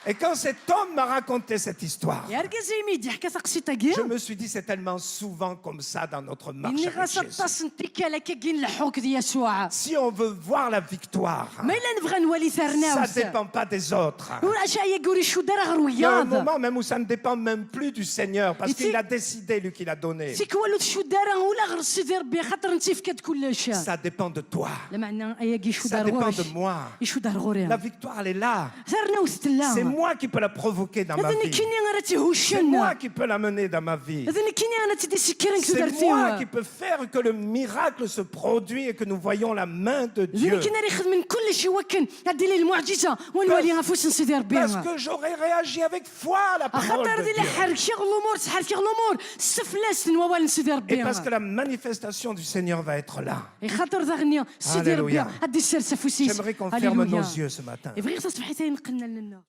Et quand cet homme m'a raconté cette histoire,
يا ركزي ميدي حكا ثقسيتا
je
كيا
me suis dit, c'est tellement souvent comme ça dans notre marche
إني
avec
غاسا
Jésus.
تصنتي كالا كي نلحوك ديال يسوع
Si on veut voir la victoire,
ما إلا نبغى نولي
ça
ثرناوس
ne dépend pas des autres.
ولا شايا قولي شو دار غير
Il y a un
وياض
moment même où ça ne dépend même plus du Seigneur parce
Et
qu'il
si-
a décidé, lui, qu'il a donné.
سيك والو شو دار ولا غير سيدي ربي خاطر انت فكات كلش
Ça dépend de toi.
لا معنى هيا كي شو
Ça
دار
dépend
غورش
de moi.
شو دار غوري
La victoire, elle est là.
ثرناوس تلا
C'est moi qui peux la provoquer dans ma
هذا
vie.
كيني غير
C'est
تيهوشن
moi qui peux l'amener dans ma vie.
هذا كيني انا تدي سكرين كي
C'est
دار
moi
فيها
qui peux faire que le miracle se produit et que nous voyons la main de Dieu.
هذا كيني يخدم من كل شيء وكن هدي لي المعجزه ونولي غفوس سيدي ربي
Parce que j'aurais réagi avec foi à la parole
خاطر
de
دي
Dieu.
حركي الامور تحركي الامور سفلاس نوال سيدي
Et
ربي
parce que la manifestation du Seigneur va être là.
خاطر ذا سيدي ربي
Alléluia.
هدي السر سفوسيس
J'aimerais qu'on ferme nos yeux ce matin.
يبغي تصبحي تاين نقلنا لنا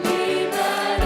Limani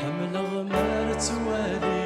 حمل غمار توالي